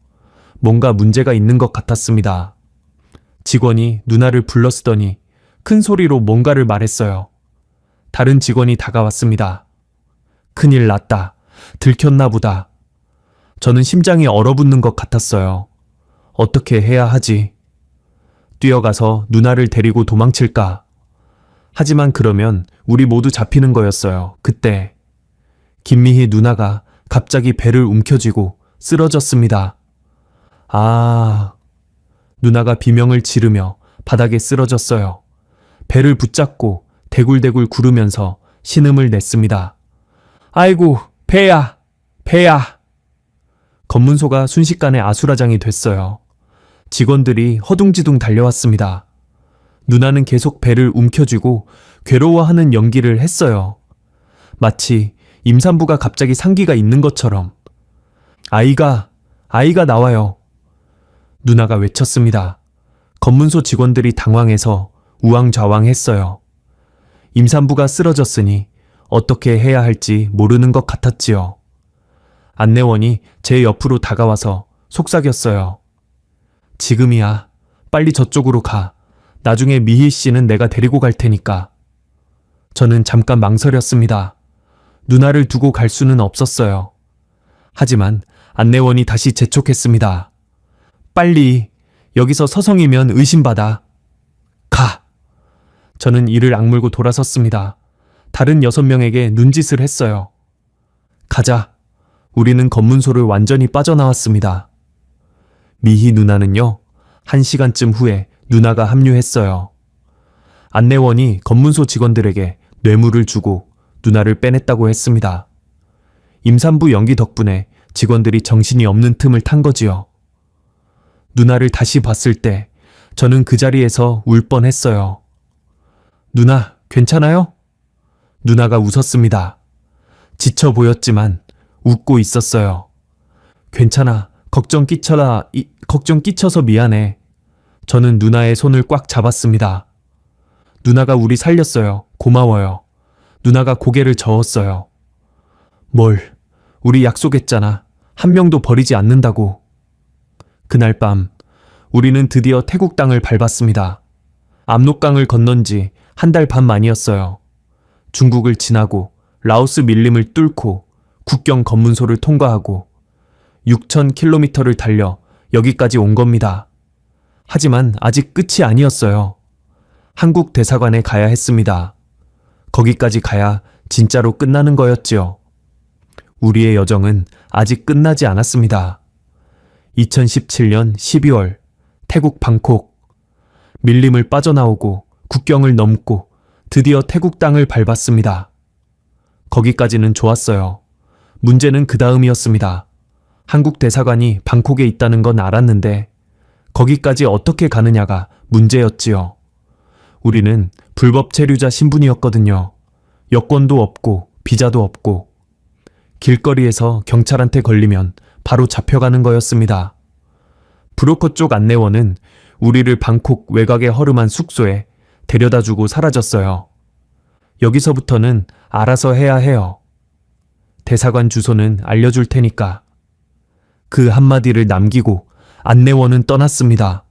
뭔가 문제가 있는 것 같았습니다. 직원이 누나를 불러쓰더니 큰 소리로 뭔가를 말했어요. 다른 직원이 다가왔습니다. 큰일 났다. 들켰나 보다. 저는 심장이 얼어붙는 것 같았어요. 어떻게 해야 하지? 뛰어가서 누나를 데리고 도망칠까? 하지만 그러면 우리 모두 잡히는 거였어요. 그때 김미희 누나가 갑자기 배를 움켜쥐고 쓰러졌습니다. 아... 누나가 비명을 지르며 바닥에 쓰러졌어요. 배를 붙잡고 대굴대굴 구르면서 신음을 냈습니다. 아이고, 배야! 배야! 검문소가 순식간에 아수라장이 됐어요. 직원들이 허둥지둥 달려왔습니다. 누나는 계속 배를 움켜쥐고 괴로워하는 연기를 했어요. 마치 임산부가 갑자기 상기가 있는 것처럼. 아이가 나와요. 누나가 외쳤습니다. 검문소 직원들이 당황해서 우왕좌왕했어요. 임산부가 쓰러졌으니 어떻게 해야 할지 모르는 것 같았지요. 안내원이 제 옆으로 다가와서 속삭였어요. 지금이야. 빨리 저쪽으로 가. 나중에 미희 씨는 내가 데리고 갈 테니까. 저는 잠깐 망설였습니다. 누나를 두고 갈 수는 없었어요. 하지만 안내원이 다시 재촉했습니다. 빨리. 여기서 서성이면 의심받아. 가. 저는 이를 악물고 돌아섰습니다. 다른 6명에게 눈짓을 했어요. 가자. 우리는 검문소를 완전히 빠져나왔습니다. 미희 누나는요, 1시간쯤 후에 누나가 합류했어요. 안내원이 검문소 직원들에게 뇌물을 주고 누나를 빼냈다고 했습니다. 임산부 연기 덕분에 직원들이 정신이 없는 틈을 탄 거지요. 누나를 다시 봤을 때 저는 그 자리에서 울 뻔했어요. 누나, 괜찮아요? 누나가 웃었습니다. 지쳐 보였지만 웃고 있었어요. 괜찮아. 걱정 끼쳐서 미안해. 저는 누나의 손을 꽉 잡았습니다. 누나가 우리 살렸어요. 고마워요. 누나가 고개를 저었어요. 뭘? 우리 약속했잖아. 한 명도 버리지 않는다고. 그날 밤 우리는 드디어 태국 땅을 밟았습니다. 압록강을 건넌 지 1달 반 만이었어요. 중국을 지나고 라오스 밀림을 뚫고 국경 검문소를 통과하고 6,000km를 달려 여기까지 온 겁니다. 하지만 아직 끝이 아니었어요. 한국 대사관에 가야 했습니다. 거기까지 가야 진짜로 끝나는 거였지요. 우리의 여정은 아직 끝나지 않았습니다. 2017년 12월 태국 방콕. 밀림을 빠져나오고 국경을 넘고 드디어 태국 땅을 밟았습니다. 거기까지는 좋았어요. 문제는 그 다음이었습니다. 한국 대사관이 방콕에 있다는 건 알았는데 거기까지 어떻게 가느냐가 문제였지요. 우리는 불법 체류자 신분이었거든요. 여권도 없고 비자도 없고 길거리에서 경찰한테 걸리면 바로 잡혀가는 거였습니다. 브로커 쪽 안내원은 우리를 방콕 외곽의 허름한 숙소에 데려다주고 사라졌어요. 여기서부터는 알아서 해야 해요. 대사관 주소는 알려줄 테니까. 그 한마디를 남기고 안내원은 떠났습니다.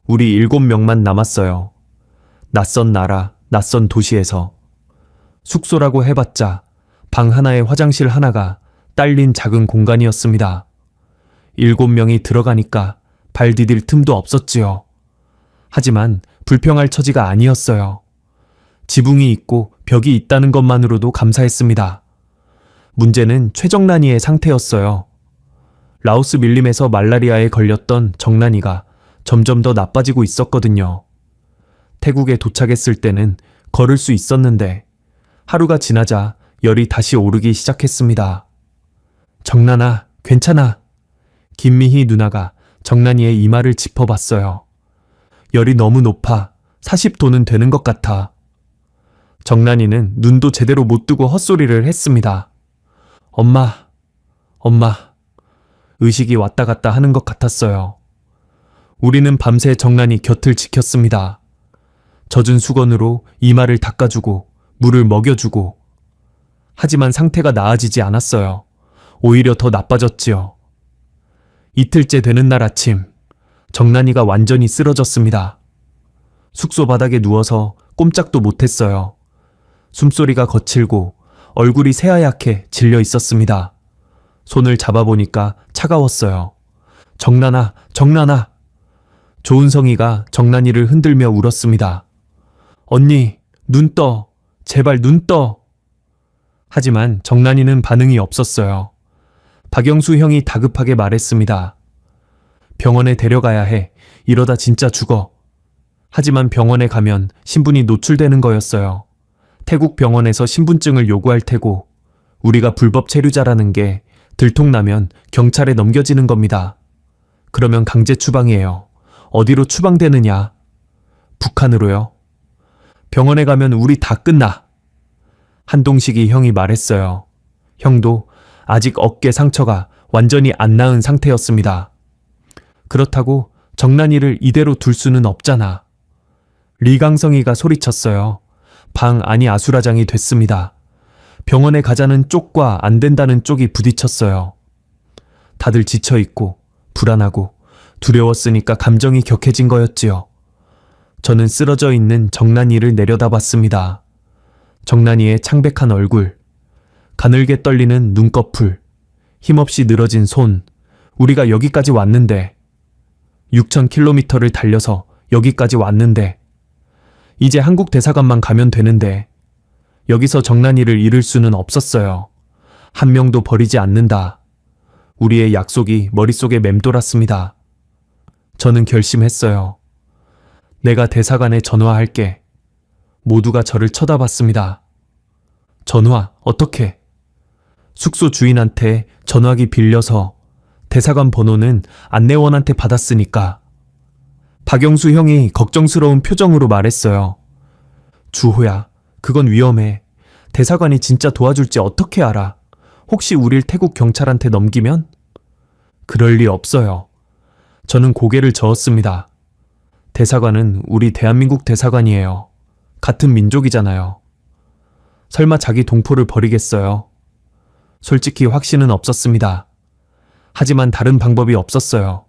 우리 7명만 남았어요. 낯선 나라, 낯선 도시에서. 숙소라고 해봤자 방 하나에 화장실 하나가 딸린 작은 공간이었습니다. 7명이 들어가니까 발 디딜 틈도 없었지요. 하지만 불평할 처지가 아니었어요. 지붕이 있고 벽이 있다는 것만으로도 감사했습니다. 문제는 최정란이의 상태였어요. 라오스 밀림에서 말라리아에 걸렸던 정란이가 점점 더 나빠지고 있었거든요. 태국에 도착했을 때는 걸을 수 있었는데 하루가 지나자 열이 다시 오르기 시작했습니다. 정란아, 괜찮아. 김미희 누나가 정란이의 이마를 짚어봤어요. 열이 너무 높아. 40도는 되는 것 같아. 정란이는 눈도 제대로 못 뜨고 헛소리를 했습니다. 엄마. 의식이 왔다 갔다 하는 것 같았어요. 우리는 밤새 정란이 곁을 지켰습니다. 젖은 수건으로 이마를 닦아주고 물을 먹여주고. 하지만 상태가 나아지지 않았어요. 오히려 더 나빠졌지요. 이틀째 되는 날 아침, 정란이가 완전히 쓰러졌습니다. 숙소 바닥에 누워서 꼼짝도 못했어요. 숨소리가 거칠고 얼굴이 새하얗게 질려 있었습니다. 손을 잡아보니까 차가웠어요. 정란아. 조은성이가 정란이를 흔들며 울었습니다. 언니, 눈 떠. 제발 눈 떠. 하지만 정란이는 반응이 없었어요. 박영수 형이 다급하게 말했습니다. 병원에 데려가야 해. 이러다 진짜 죽어. 하지만 병원에 가면 신분이 노출되는 거였어요. 태국 병원에서 신분증을 요구할 테고 우리가 불법 체류자라는 게 들통나면 경찰에 넘겨지는 겁니다. 그러면 강제 추방이에요. 어디로 추방되느냐? 북한으로요. 병원에 가면 우리 다 끝나. 한동식이 형이 말했어요. 형도 아직 어깨 상처가 완전히 안 나은 상태였습니다. 그렇다고 정난이를 이대로 둘 수는 없잖아. 리강성이가 소리쳤어요. 방 안이 아수라장이 됐습니다. 병원에 가자는 쪽과 안 된다는 쪽이 부딪혔어요. 다들 지쳐있고 불안하고 두려웠으니까 감정이 격해진 거였지요. 저는 쓰러져 있는 정난이를 내려다봤습니다. 정난이의 창백한 얼굴, 가늘게 떨리는 눈꺼풀, 힘없이 늘어진 손, 우리가 여기까지 왔는데, 6,000km를 달려서 여기까지 왔는데, 이제 한국 대사관만 가면 되는데, 여기서 정난이를 잃을 수는 없었어요. 한 명도 버리지 않는다. 우리의 약속이 머릿속에 맴돌았습니다. 저는 결심했어요. 내가 대사관에 전화할게. 모두가 저를 쳐다봤습니다. 전화, 어떻게? 숙소 주인한테 전화기 빌려서 대사관 번호는 안내원한테 받았으니까. 박영수 형이 걱정스러운 표정으로 말했어요. 주호야, 그건 위험해. 대사관이 진짜 도와줄지 어떻게 알아? 혹시 우릴 태국 경찰한테 넘기면? 그럴 리 없어요. 저는 고개를 저었습니다. 대사관은 우리 대한민국 대사관이에요. 같은 민족이잖아요. 설마 자기 동포를 버리겠어요? 솔직히 확신은 없었습니다. 하지만 다른 방법이 없었어요.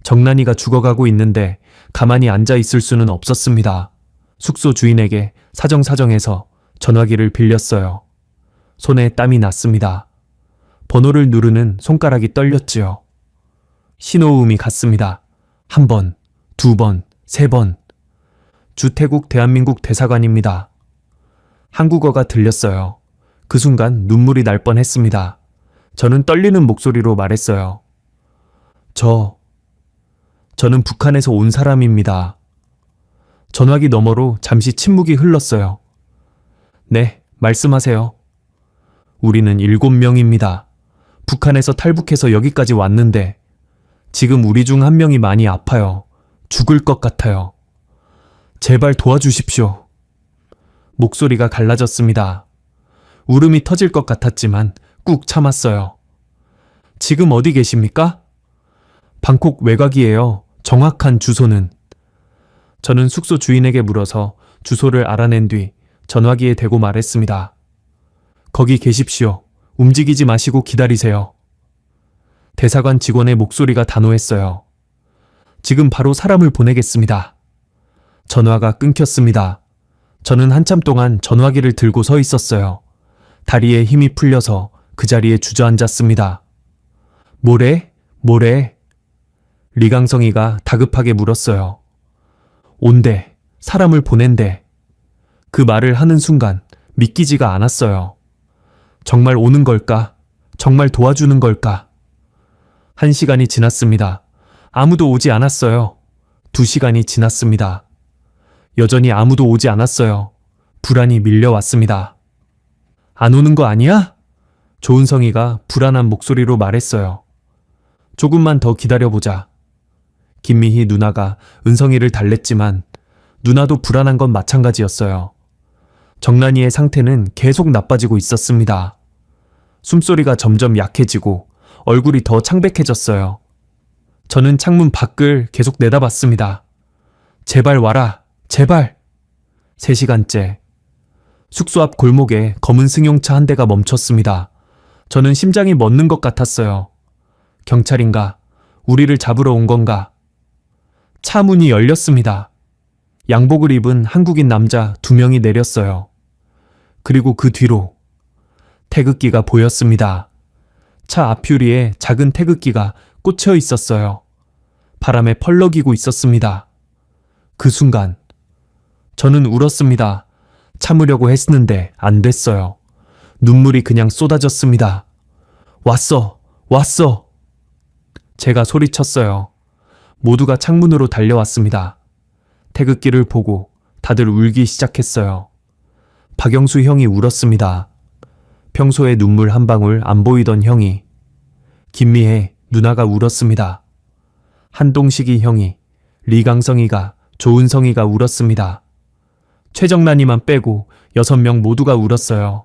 정난이가 죽어가고 있는데 가만히 앉아 있을 수는 없었습니다. 숙소 주인에게 사정사정해서 전화기를 빌렸어요. 손에 땀이 났습니다. 번호를 누르는 손가락이 떨렸지요. 신호음이 갔습니다. 1번, 2번, 3번. 주태국 대한민국 대사관입니다. 한국어가 들렸어요. 그 순간 눈물이 날 뻔했습니다. 저는 떨리는 목소리로 말했어요. 저는 북한에서 온 사람입니다. 전화기 너머로 잠시 침묵이 흘렀어요. 네, 말씀하세요. 우리는 7명입니다. 북한에서 탈북해서 여기까지 왔는데 지금 우리 중 한 명이 많이 아파요. 죽을 것 같아요. 제발 도와주십시오. 목소리가 갈라졌습니다. 울음이 터질 것 같았지만 꾹 참았어요. 지금 어디 계십니까? 방콕 외곽이에요. 정확한 주소는? 저는 숙소 주인에게 물어서 주소를 알아낸 뒤 전화기에 대고 말했습니다. 거기 계십시오. 움직이지 마시고 기다리세요. 대사관 직원의 목소리가 단호했어요. 지금 바로 사람을 보내겠습니다. 전화가 끊겼습니다. 저는 한참 동안 전화기를 들고 서 있었어요. 다리에 힘이 풀려서 그 자리에 주저앉았습니다. 뭐래? 리강성이가 다급하게 물었어요. 온대, 사람을 보낸대. 그 말을 하는 순간 믿기지가 않았어요. 정말 오는 걸까? 정말 도와주는 걸까? 1시간이 지났습니다. 아무도 오지 않았어요. 2시간이 지났습니다. 여전히 아무도 오지 않았어요. 불안이 밀려왔습니다. 안 오는 거 아니야? 조은성이가 불안한 목소리로 말했어요. 조금만 더 기다려보자. 김미희 누나가 은성이를 달랬지만 누나도 불안한 건 마찬가지였어요. 정난이의 상태는 계속 나빠지고 있었습니다. 숨소리가 점점 약해지고 얼굴이 더 창백해졌어요. 저는 창문 밖을 계속 내다봤습니다. 제발 와라, 제발. 3시간째. 숙소 앞 골목에 검은 승용차 한 대가 멈췄습니다. 저는 심장이 멎는 것 같았어요. 경찰인가? 우리를 잡으러 온 건가? 차 문이 열렸습니다. 양복을 입은 한국인 남자 2명이 내렸어요. 그리고 그 뒤로 태극기가 보였습니다. 차 앞유리에 작은 태극기가 꽂혀 있었어요. 바람에 펄럭이고 있었습니다. 그 순간 저는 울었습니다. 참으려고 했는데 안 됐어요. 눈물이 그냥 쏟아졌습니다. 왔어! 제가 소리쳤어요. 모두가 창문으로 달려왔습니다. 태극기를 보고 다들 울기 시작했어요. 박영수 형이 울었습니다. 평소에 눈물 한 방울 안 보이던 형이 김미혜 누나가 울었습니다. 한동식이 형이, 리강성이가, 조은성이가 울었습니다. 최정란이만 빼고 6명 모두가 울었어요.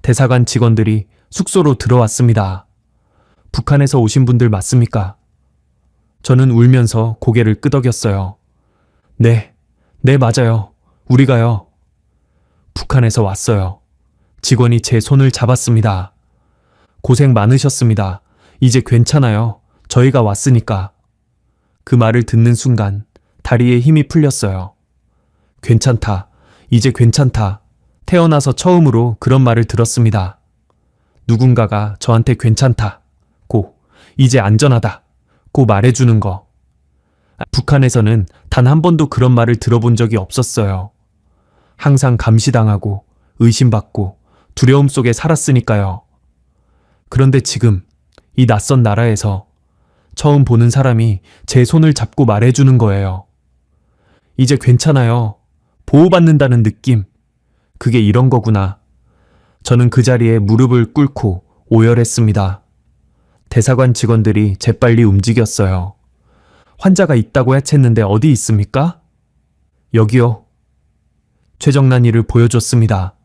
대사관 직원들이 숙소로 들어왔습니다. 북한에서 오신 분들 맞습니까? 저는 울면서 고개를 끄덕였어요. 네, 맞아요. 우리가요. 북한에서 왔어요. 직원이 제 손을 잡았습니다. 고생 많으셨습니다. 이제 괜찮아요. 저희가 왔으니까. 그 말을 듣는 순간 다리에 힘이 풀렸어요. 괜찮다. 이제 괜찮다. 태어나서 처음으로 그런 말을 들었습니다. 누군가가 저한테 괜찮다. 고, 이제 안전하다. 고 말해주는 거. 북한에서는 단 한 번도 그런 말을 들어본 적이 없었어요. 항상 감시당하고 의심받고 두려움 속에 살았으니까요. 그런데 지금 이 낯선 나라에서 처음 보는 사람이 제 손을 잡고 말해주는 거예요. 이제 괜찮아요. 보호받는다는 느낌. 그게 이런 거구나. 저는 그 자리에 무릎을 꿇고 오열했습니다. 대사관 직원들이 재빨리 움직였어요. 환자가 있다고 해챘는데 어디 있습니까? 여기요. 최정란이를 보여줬습니다.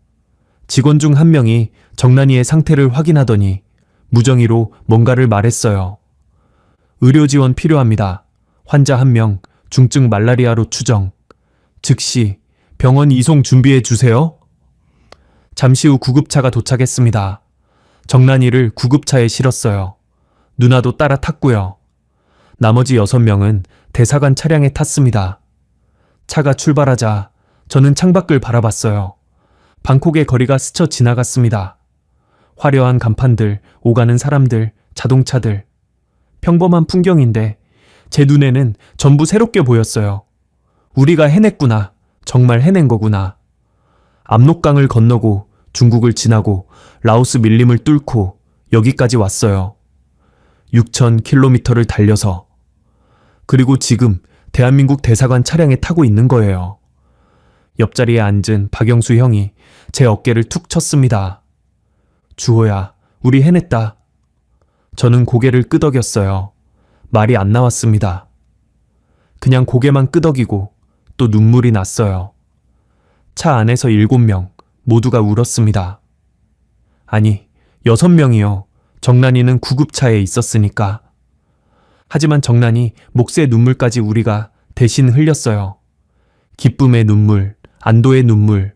직원 중 한 명이 정란이의 상태를 확인하더니 무정의로 뭔가를 말했어요. 의료 지원 필요합니다. 환자 1명, 중증 말라리아로 추정. 즉시 병원 이송 준비해 주세요. 잠시 후 구급차가 도착했습니다. 정란이를 구급차에 실었어요. 누나도 따라 탔고요. 나머지 6명은 대사관 차량에 탔습니다. 차가 출발하자 저는 창밖을 바라봤어요. 방콕의 거리가 스쳐 지나갔습니다. 화려한 간판들, 오가는 사람들, 자동차들. 평범한 풍경인데 제 눈에는 전부 새롭게 보였어요. 우리가 해냈구나. 정말 해낸 거구나. 압록강을 건너고 중국을 지나고 라오스 밀림을 뚫고 여기까지 왔어요. 6,000km를 달려서. 그리고 지금 대한민국 대사관 차량에 타고 있는 거예요. 옆자리에 앉은 박영수 형이 제 어깨를 툭 쳤습니다. 주호야, 우리 해냈다. 저는 고개를 끄덕였어요. 말이 안 나왔습니다. 그냥 고개만 끄덕이고 또 눈물이 났어요. 차 안에서 7명 모두가 울었습니다. 아니, 6명이요. 정란이는 구급차에 있었으니까. 하지만 정란이 몫의 눈물까지 우리가 대신 흘렸어요. 기쁨의 눈물, 안도의 눈물,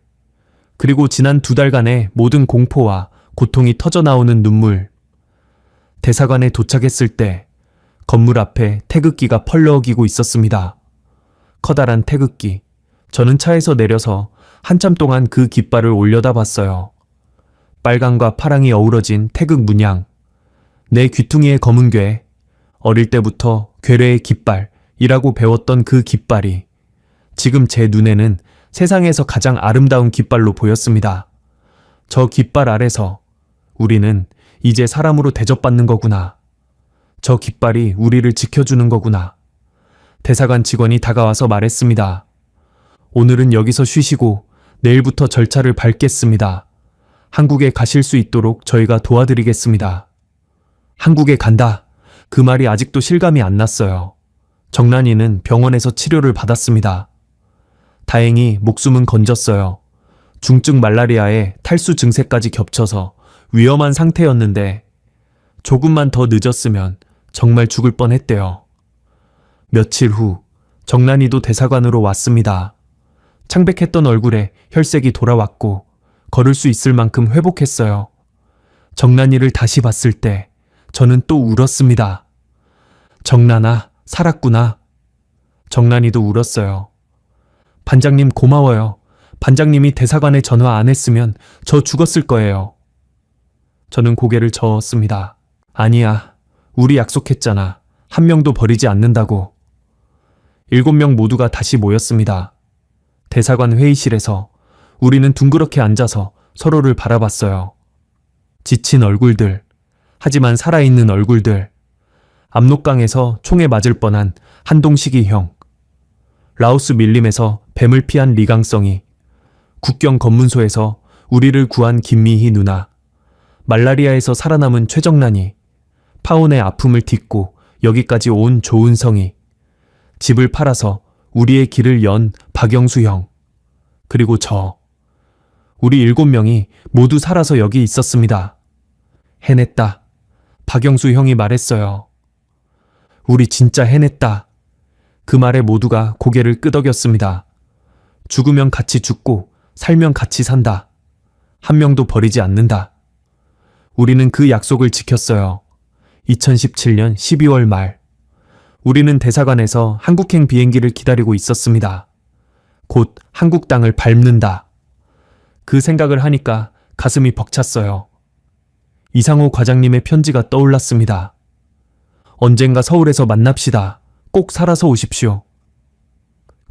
그리고 지난 2달간의 모든 공포와 고통이 터져나오는 눈물. 대사관에 도착했을 때 건물 앞에 태극기가 펄럭이고 있었습니다. 커다란 태극기. 저는 차에서 내려서 한참 동안 그 깃발을 올려다봤어요. 빨강과 파랑이 어우러진 태극 문양. 내 귀퉁이의 검은 괴. 어릴 때부터 괴뢰의 깃발이라고 배웠던 그 깃발이 지금 제 눈에는 세상에서 가장 아름다운 깃발로 보였습니다. 저 깃발 아래서 우리는 이제 사람으로 대접받는 거구나. 저 깃발이 우리를 지켜주는 거구나. 대사관 직원이 다가와서 말했습니다. 오늘은 여기서 쉬시고 내일부터 절차를 밟겠습니다. 한국에 가실 수 있도록 저희가 도와드리겠습니다. 한국에 간다. 그 말이 아직도 실감이 안 났어요. 정란이는 병원에서 치료를 받았습니다. 다행히 목숨은 건졌어요. 중증 말라리아에 탈수 증세까지 겹쳐서 위험한 상태였는데 조금만 더 늦었으면 정말 죽을 뻔했대요. 며칠 후 정란이도 대사관으로 왔습니다. 창백했던 얼굴에 혈색이 돌아왔고 걸을 수 있을 만큼 회복했어요. 정란이를 다시 봤을 때 저는 또 울었습니다. 정란아, 살았구나. 정란이도 울었어요. 반장님 고마워요. 반장님이 대사관에 전화 안 했으면 저 죽었을 거예요. 저는 고개를 저었습니다. 아니야, 우리 약속했잖아. 한 명도 버리지 않는다고. 7명 모두가 다시 모였습니다. 대사관 회의실에서 우리는 둥그렇게 앉아서 서로를 바라봤어요. 지친 얼굴들, 하지만 살아있는 얼굴들. 압록강에서 총에 맞을 뻔한 한동식이 형. 라오스 밀림에서 뱀을 피한 리강성이. 국경 검문소에서 우리를 구한 김미희 누나. 말라리아에서 살아남은 최정란이. 파혼의 아픔을 딛고 여기까지 온 조은성이, 집을 팔아서 우리의 길을 연 박영수 형, 그리고 우리 7명이 모두 살아서 여기 있었습니다. 해냈다. 박영수 형이 말했어요. 우리 진짜 해냈다. 그 말에 모두가 고개를 끄덕였습니다. 죽으면 같이 죽고 살면 같이 산다. 한 명도 버리지 않는다. 우리는 그 약속을 지켰어요. 2017년 12월 말. 우리는 대사관에서 한국행 비행기를 기다리고 있었습니다. 곧 한국 땅을 밟는다. 그 생각을 하니까 가슴이 벅찼어요. 이상호 과장님의 편지가 떠올랐습니다. 언젠가 서울에서 만납시다. 꼭 살아서 오십시오.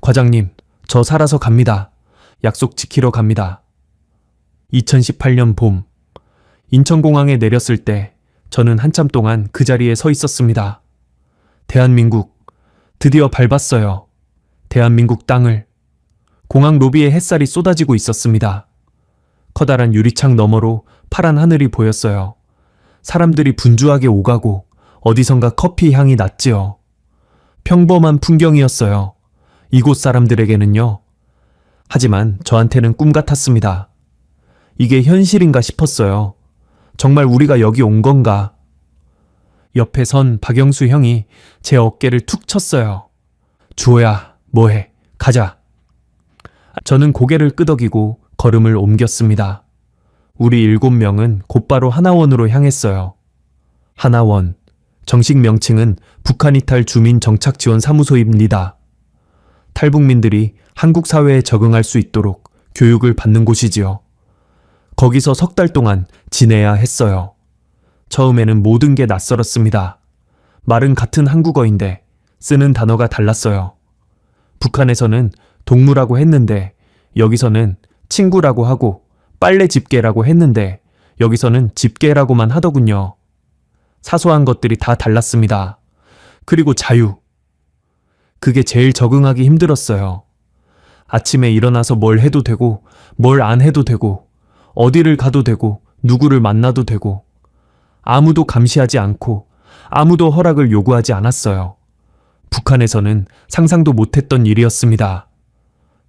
과장님, 저 살아서 갑니다. 약속 지키러 갑니다. 2018년 봄, 인천공항에 내렸을 때 저는 한참 동안 그 자리에 서 있었습니다. 대한민국, 드디어 밟았어요. 대한민국 땅을. 공항 로비에 햇살이 쏟아지고 있었습니다. 커다란 유리창 너머로 파란 하늘이 보였어요. 사람들이 분주하게 오가고 어디선가 커피 향이 났지요. 평범한 풍경이었어요. 이곳 사람들에게는요. 하지만 저한테는 꿈 같았습니다. 이게 현실인가 싶었어요. 정말 우리가 여기 온 건가? 옆에 선 박영수 형이 제 어깨를 툭 쳤어요. 주호야, 뭐해? 가자. 저는 고개를 끄덕이고 걸음을 옮겼습니다. 우리 7명은 곧바로 하나원으로 향했어요. 하나원, 정식 명칭은 북한이탈 주민 정착지원사무소입니다. 탈북민들이 한국 사회에 적응할 수 있도록 교육을 받는 곳이지요. 거기서 석 달 동안 지내야 했어요. 처음에는 모든 게 낯설었습니다. 말은 같은 한국어인데 쓰는 단어가 달랐어요. 북한에서는 동무라고 했는데 여기서는 친구라고 하고 빨래 집게라고 했는데 여기서는 집게라고만 하더군요. 사소한 것들이 다 달랐습니다. 그리고 자유. 그게 제일 적응하기 힘들었어요. 아침에 일어나서 뭘 해도 되고 뭘 안 해도 되고 어디를 가도 되고 누구를 만나도 되고 아무도 감시하지 않고 아무도 허락을 요구하지 않았어요. 북한에서는 상상도 못했던 일이었습니다.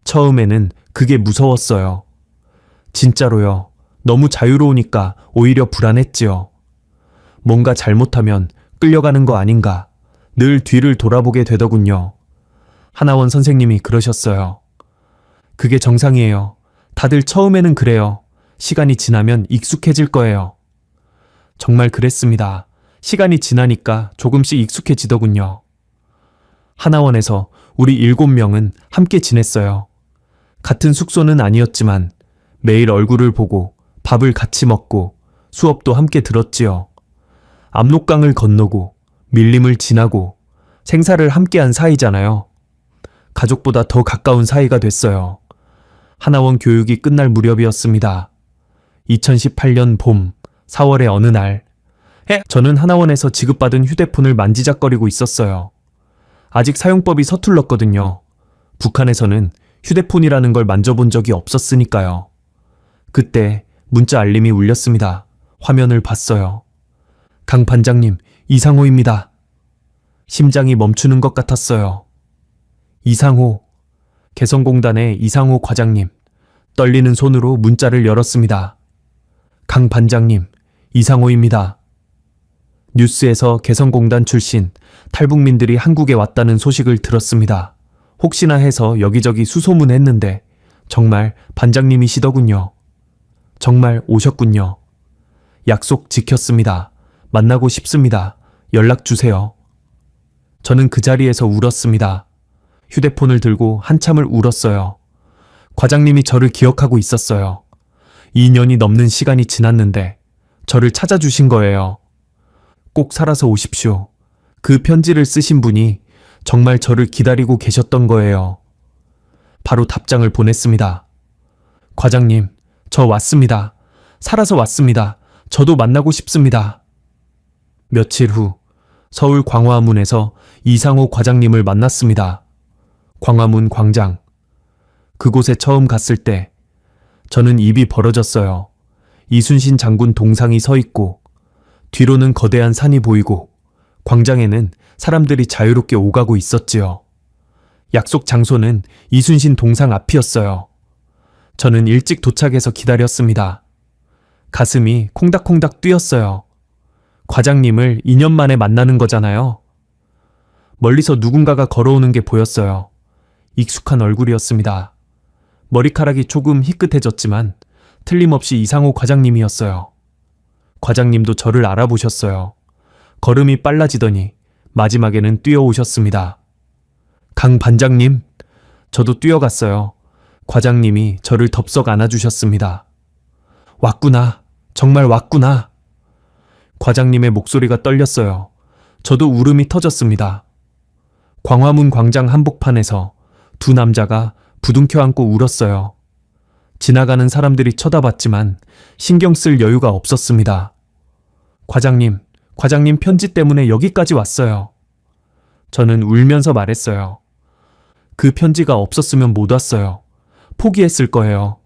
처음에는 그게 무서웠어요. 진짜로요. 너무 자유로우니까 오히려 불안했지요. 뭔가 잘못하면 끌려가는 거 아닌가 늘 뒤를 돌아보게 되더군요. 하나원 선생님이 그러셨어요. 그게 정상이에요. 다들 처음에는 그래요. 시간이 지나면 익숙해질 거예요. 정말 그랬습니다. 시간이 지나니까 조금씩 익숙해지더군요. 하나원에서 우리 7명은 함께 지냈어요. 같은 숙소는 아니었지만 매일 얼굴을 보고 밥을 같이 먹고 수업도 함께 들었지요. 압록강을 건너고 밀림을 지나고 생사를 함께한 사이잖아요. 가족보다 더 가까운 사이가 됐어요. 하나원 교육이 끝날 무렵이었습니다. 2018년 봄 4월의 어느 날, 저는 하나원에서 지급받은 휴대폰을 만지작거리고 있었어요. 아직 사용법이 서툴렀거든요. 북한에서는 휴대폰이라는 걸 만져본 적이 없었으니까요. 그때 문자 알림이 울렸습니다. 화면을 봤어요. 강 반장님, 이상호입니다. 심장이 멈추는 것 같았어요. 이상호, 개성공단의 이상호 과장님. 떨리는 손으로 문자를 열었습니다. 강 반장님, 이상호입니다. 뉴스에서 개성공단 출신 탈북민들이 한국에 왔다는 소식을 들었습니다. 혹시나 해서 여기저기 수소문했는데 정말 반장님이시더군요. 정말 오셨군요. 약속 지켰습니다. 만나고 싶습니다. 연락 주세요. 저는 그 자리에서 울었습니다. 휴대폰을 들고 한참을 울었어요. 과장님이 저를 기억하고 있었어요. 2년이 넘는 시간이 지났는데 저를 찾아주신 거예요. 꼭 살아서 오십시오. 그 편지를 쓰신 분이 정말 저를 기다리고 계셨던 거예요. 바로 답장을 보냈습니다. 과장님, 저 왔습니다. 살아서 왔습니다. 저도 만나고 싶습니다. 며칠 후 서울 광화문에서 이상호 과장님을 만났습니다. 광화문 광장. 그곳에 처음 갔을 때 저는 입이 벌어졌어요. 이순신 장군 동상이 서 있고 뒤로는 거대한 산이 보이고 광장에는 사람들이 자유롭게 오가고 있었지요. 약속 장소는 이순신 동상 앞이었어요. 저는 일찍 도착해서 기다렸습니다. 가슴이 콩닥콩닥 뛰었어요. 과장님을 2년 만에 만나는 거잖아요. 멀리서 누군가가 걸어오는 게 보였어요. 익숙한 얼굴이었습니다. 머리카락이 조금 희끗해졌지만 틀림없이 이상호 과장님이었어요. 과장님도 저를 알아보셨어요. 걸음이 빨라지더니 마지막에는 뛰어오셨습니다. 강 반장님, 저도 뛰어갔어요. 과장님이 저를 덥석 안아주셨습니다. 왔구나, 정말 왔구나. 과장님의 목소리가 떨렸어요. 저도 울음이 터졌습니다. 광화문 광장 한복판에서 두 남자가 부둥켜 안고 울었어요. 지나가는 사람들이 쳐다봤지만 신경 쓸 여유가 없었습니다. 과장님 편지 때문에 여기까지 왔어요. 저는 울면서 말했어요. 그 편지가 없었으면 못 왔어요. 포기했을 거예요.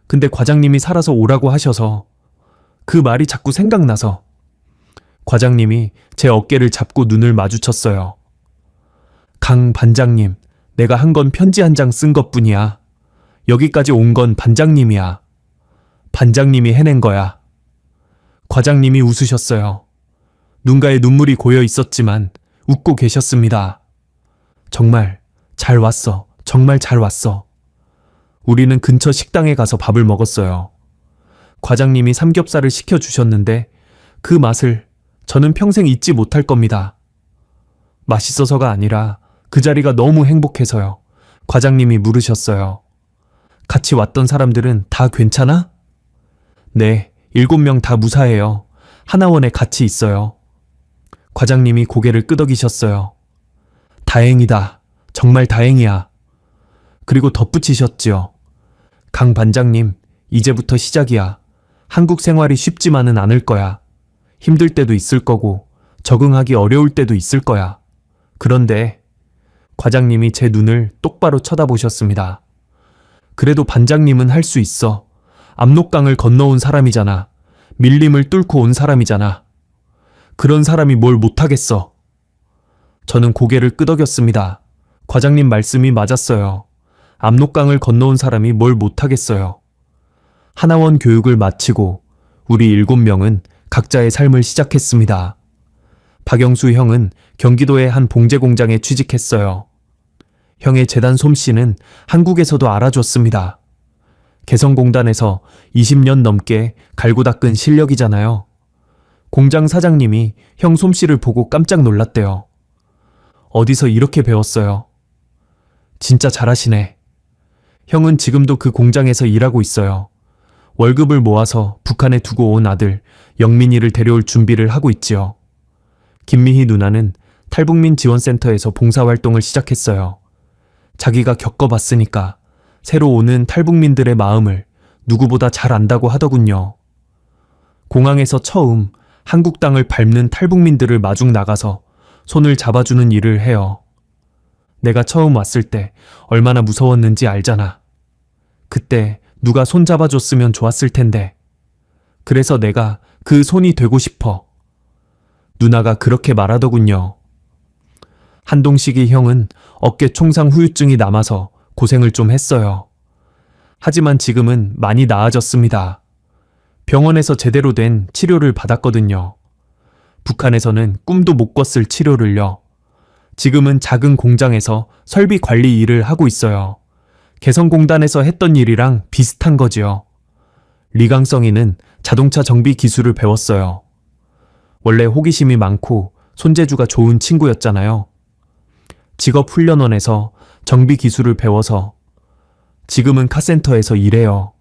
근데 과장님이 살아서 오라고 하셔서 그 말이 자꾸 생각나서. 과장님이 제 어깨를 잡고 눈을 마주쳤어요. 강 반장님, 내가 한 건 편지 한 장 쓴 것뿐이야. 여기까지 온 건 반장님이야. 반장님이 해낸 거야. 과장님이 웃으셨어요. 눈가에 눈물이 고여 있었지만 웃고 계셨습니다. 정말 잘 왔어. 정말 잘 왔어. 우리는 근처 식당에 가서 밥을 먹었어요. 과장님이 삼겹살을 시켜주셨는데 그 맛을 저는 평생 잊지 못할 겁니다. 맛있어서가 아니라 그 자리가 너무 행복해서요. 과장님이 물으셨어요. 같이 왔던 사람들은 다 괜찮아? 네, 7명 다 무사해요. 하나원에 같이 있어요. 과장님이 고개를 끄덕이셨어요. 다행이다. 정말 다행이야. 그리고 덧붙이셨지요. 강 반장님, 이제부터 시작이야. 한국 생활이 쉽지만은 않을 거야. 힘들 때도 있을 거고 적응하기 어려울 때도 있을 거야. 그런데 과장님이 제 눈을 똑바로 쳐다보셨습니다. 그래도 반장님은 할 수 있어. 압록강을 건너온 사람이잖아. 밀림을 뚫고 온 사람이잖아. 그런 사람이 뭘 못하겠어. 저는 고개를 끄덕였습니다. 과장님 말씀이 맞았어요. 압록강을 건너온 사람이 뭘 못하겠어요. 하나원 교육을 마치고 우리 7명은 각자의 삶을 시작했습니다. 박영수 형은 경기도의 한 봉제 공장에 취직했어요. 형의 재단 솜씨는 한국에서도 알아줬습니다. 개성공단에서 20년 넘게 갈고 닦은 실력이잖아요. 공장 사장님이 형 솜씨를 보고 깜짝 놀랐대요. 어디서 이렇게 배웠어요? 진짜 잘하시네. 형은 지금도 그 공장에서 일하고 있어요. 월급을 모아서 북한에 두고 온 아들 영민이를 데려올 준비를 하고 있지요. 김미희 누나는 탈북민 지원센터에서 봉사활동을 시작했어요. 자기가 겪어봤으니까 새로 오는 탈북민들의 마음을 누구보다 잘 안다고 하더군요. 공항에서 처음 한국 땅을 밟는 탈북민들을 마중 나가서 손을 잡아주는 일을 해요. 내가 처음 왔을 때 얼마나 무서웠는지 알잖아. 그때 누가 손 잡아줬으면 좋았을 텐데. 그래서 내가 그 손이 되고 싶어. 누나가 그렇게 말하더군요. 한동식이 형은 어깨 총상 후유증이 남아서 고생을 좀 했어요. 하지만 지금은 많이 나아졌습니다. 병원에서 제대로 된 치료를 받았거든요. 북한에서는 꿈도 못 꿨을 치료를요. 지금은 작은 공장에서 설비 관리 일을 하고 있어요. 개성공단에서 했던 일이랑 비슷한 거지요. 리강성이는 자동차 정비 기술을 배웠어요. 원래 호기심이 많고 손재주가 좋은 친구였잖아요. 직업훈련원에서 정비 기술을 배워서 지금은 카센터에서 일해요.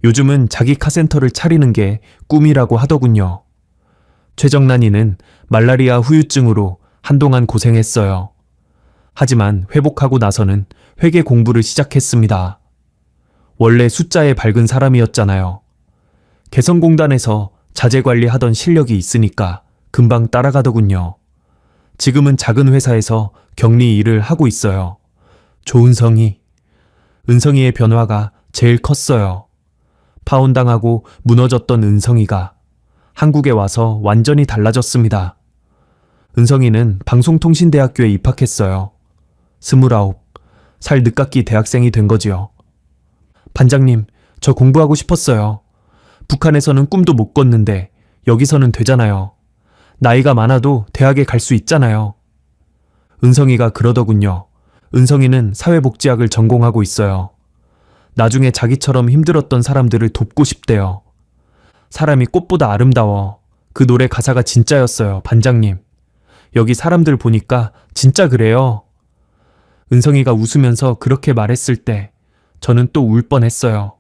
요즘은 자기 카센터를 차리는 게 꿈이라고 하더군요. 최정란이는 말라리아 후유증으로 한동안 고생했어요. 하지만 회복하고 나서는 회계 공부를 시작했습니다. 원래 숫자에 밝은 사람이었잖아요. 개성공단에서 자재 관리하던 실력이 있으니까 금방 따라가더군요. 지금은 작은 회사에서 격리 일을 하고 있어요. 조은성이, 은성이의 변화가 제일 컸어요. 파혼당하고 무너졌던 은성이가 한국에 와서 완전히 달라졌습니다. 은성이는 방송통신대학교에 입학했어요. 29살 늦깎이 대학생이 된 거지요. 반장님, 저 공부하고 싶었어요. 북한에서는 꿈도 못 꿨는데 여기서는 되잖아요. 나이가 많아도 대학에 갈 수 있잖아요. 은성이가 그러더군요. 은성이는 사회복지학을 전공하고 있어요. 나중에 자기처럼 힘들었던 사람들을 돕고 싶대요. 사람이 꽃보다 아름다워. 그 노래 가사가 진짜였어요, 반장님. 여기 사람들 보니까 진짜 그래요. 은성이가 웃으면서 그렇게 말했을 때 저는 또 울 뻔했어요.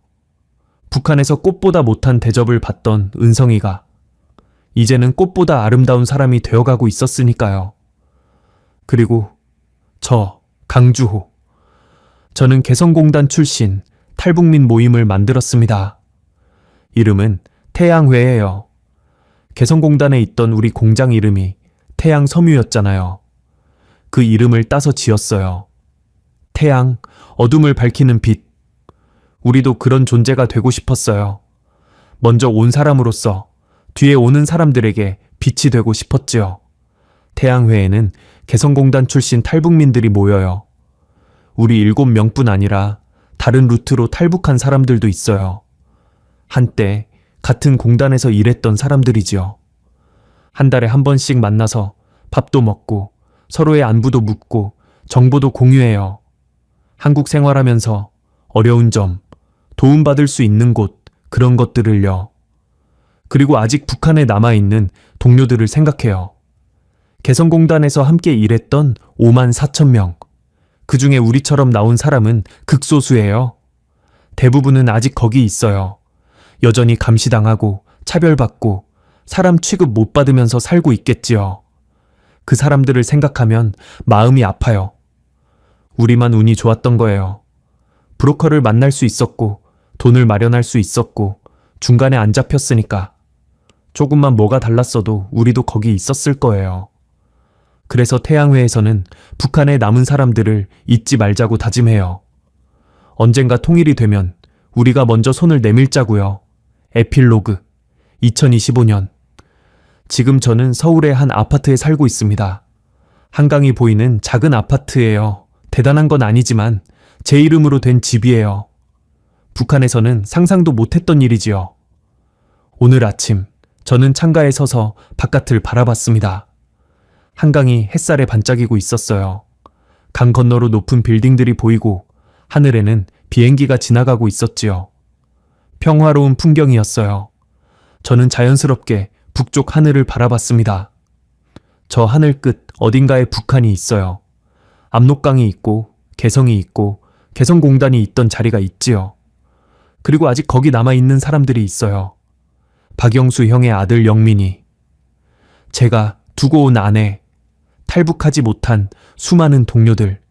북한에서 꽃보다 못한 대접을 받던 은성이가 이제는 꽃보다 아름다운 사람이 되어가고 있었으니까요. 그리고 저 강주호. 저는 개성공단 출신 탈북민 모임을 만들었습니다. 이름은 태양회예요. 개성공단에 있던 우리 공장 이름이 태양섬유였잖아요. 그 이름을 따서 지었어요. 태양, 어둠을 밝히는 빛. 우리도 그런 존재가 되고 싶었어요. 먼저 온 사람으로서 뒤에 오는 사람들에게 빛이 되고 싶었지요. 태양회에는 개성공단 출신 탈북민들이 모여요. 우리 7명뿐 아니라 다른 루트로 탈북한 사람들도 있어요. 한때 같은 공단에서 일했던 사람들이지요. 한 달에 한 번씩 만나서 밥도 먹고 서로의 안부도 묻고 정보도 공유해요. 한국 생활하면서 어려운 점, 도움받을 수 있는 곳, 그런 것들을요. 그리고 아직 북한에 남아있는 동료들을 생각해요. 개성공단에서 함께 일했던 5만 4천 명. 그 중에 우리처럼 나온 사람은 극소수예요. 대부분은 아직 거기 있어요. 여전히 감시당하고 차별받고 사람 취급 못 받으면서 살고 있겠지요. 그 사람들을 생각하면 마음이 아파요. 우리만 운이 좋았던 거예요. 브로커를 만날 수 있었고 돈을 마련할 수 있었고 중간에 안 잡혔으니까. 조금만 뭐가 달랐어도 우리도 거기 있었을 거예요. 그래서 태양회에서는 북한에 남은 사람들을 잊지 말자고 다짐해요. 언젠가 통일이 되면 우리가 먼저 손을 내밀자고요. 에필로그 2025년. 지금 저는 서울의 한 아파트에 살고 있습니다. 한강이 보이는 작은 아파트예요. 대단한 건 아니지만 제 이름으로 된 집이에요. 북한에서는 상상도 못했던 일이지요. 오늘 아침 저는 창가에 서서 바깥을 바라봤습니다. 한강이 햇살에 반짝이고 있었어요. 강 건너로 높은 빌딩들이 보이고 하늘에는 비행기가 지나가고 있었지요. 평화로운 풍경이었어요. 저는 자연스럽게 북쪽 하늘을 바라봤습니다. 저 하늘 끝 어딘가에 북한이 있어요. 압록강이 있고 개성이 있고 개성공단이 있던 자리가 있지요. 그리고 아직 거기 남아있는 사람들이 있어요. 박영수 형의 아들 영민이. 제가 두고 온 아내, 탈북하지 못한 수많은 동료들.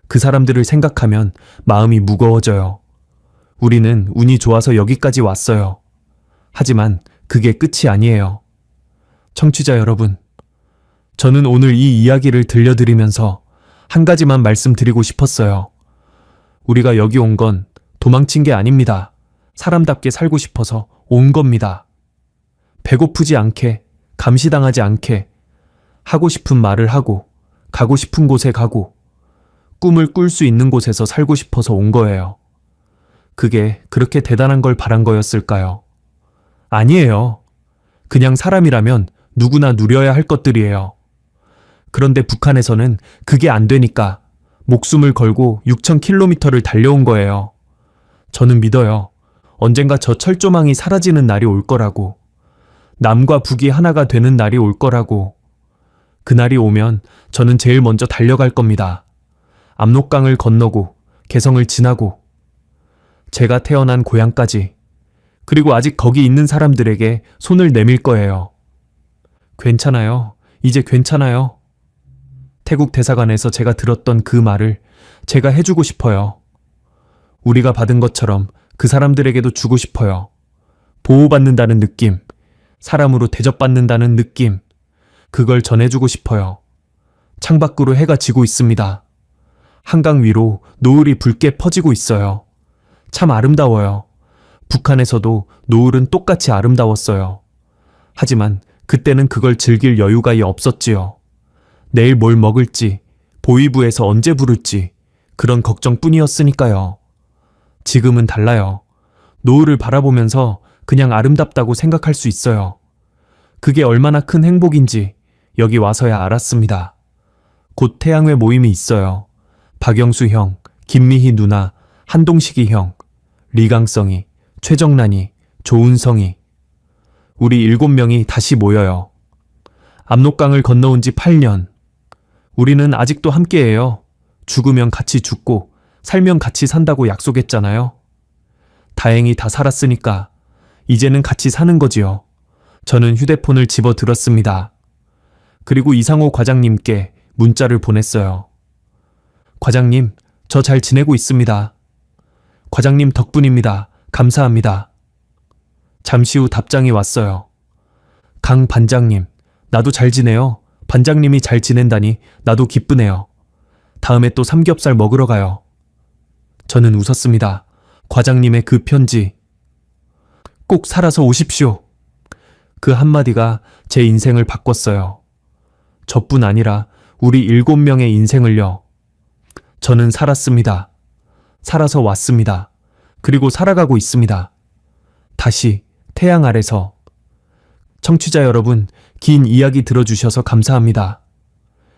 그 사람들을 생각하면 마음이 무거워져요. 우리는 운이 좋아서 여기까지 왔어요. 하지만 그게 끝이 아니에요. 청취자 여러분, 저는 오늘 이 이야기를 들려드리면서 한 가지만 말씀드리고 싶었어요. 우리가 여기 온 건 도망친 게 아닙니다. 사람답게 살고 싶어서 온 겁니다. 배고프지 않게, 감시당하지 않게, 하고 싶은 말을 하고, 가고 싶은 곳에 가고, 꿈을 꿀 수 있는 곳에서 살고 싶어서 온 거예요. 그게 그렇게 대단한 걸 바란 거였을까요? 아니에요. 그냥 사람이라면 누구나 누려야 할 것들이에요. 그런데 북한에서는 그게 안 되니까 목숨을 걸고 6,000km를 달려온 거예요. 저는 믿어요. 언젠가 저 철조망이 사라지는 날이 올 거라고. 남과 북이 하나가 되는 날이 올 거라고. 그날이 오면 저는 제일 먼저 달려갈 겁니다. 압록강을 건너고 개성을 지나고 제가 태어난 고향까지. 그리고 아직 거기 있는 사람들에게 손을 내밀 거예요. 괜찮아요. 이제 괜찮아요. 태국 대사관에서 제가 들었던 그 말을 제가 해주고 싶어요. 우리가 받은 것처럼 그 사람들에게도 주고 싶어요. 보호받는다는 느낌, 사람으로 대접받는다는 느낌, 그걸 전해주고 싶어요. 창밖으로 해가 지고 있습니다. 한강 위로 노을이 붉게 퍼지고 있어요. 참 아름다워요. 북한에서도 노을은 똑같이 아름다웠어요. 하지만 그때는 그걸 즐길 여유가 없었지요. 내일 뭘 먹을지, 보이부에서 언제 부를지 그런 걱정뿐이었으니까요. 지금은 달라요. 노을을 바라보면서 그냥 아름답다고 생각할 수 있어요. 그게 얼마나 큰 행복인지 여기 와서야 알았습니다. 곧 태양회 모임이 있어요. 박영수 형, 김미희 누나, 한동식이 형, 리강성이, 최정란이, 조은성이. 우리 7명이 다시 모여요. 압록강을 건너온 지 8년. 우리는 아직도 함께해요. 죽으면 같이 죽고 살면 같이 산다고 약속했잖아요. 다행히 다 살았으니까 이제는 같이 사는 거지요. 저는 휴대폰을 집어 들었습니다. 그리고 이상호 과장님께 문자를 보냈어요. 과장님, 저 잘 지내고 있습니다. 과장님 덕분입니다. 감사합니다. 잠시 후 답장이 왔어요. 강 반장님, 나도 잘 지내요. 반장님이 잘 지낸다니 나도 기쁘네요. 다음에 또 삼겹살 먹으러 가요. 저는 웃었습니다. 과장님의 그 편지. 꼭 살아서 오십시오. 그 한마디가 제 인생을 바꿨어요. 저뿐 아니라 우리 7명의 인생을요. 저는 살았습니다. 살아서 왔습니다. 그리고 살아가고 있습니다. 다시 태양 아래서. 청취자 여러분, 긴 이야기 들어주셔서 감사합니다.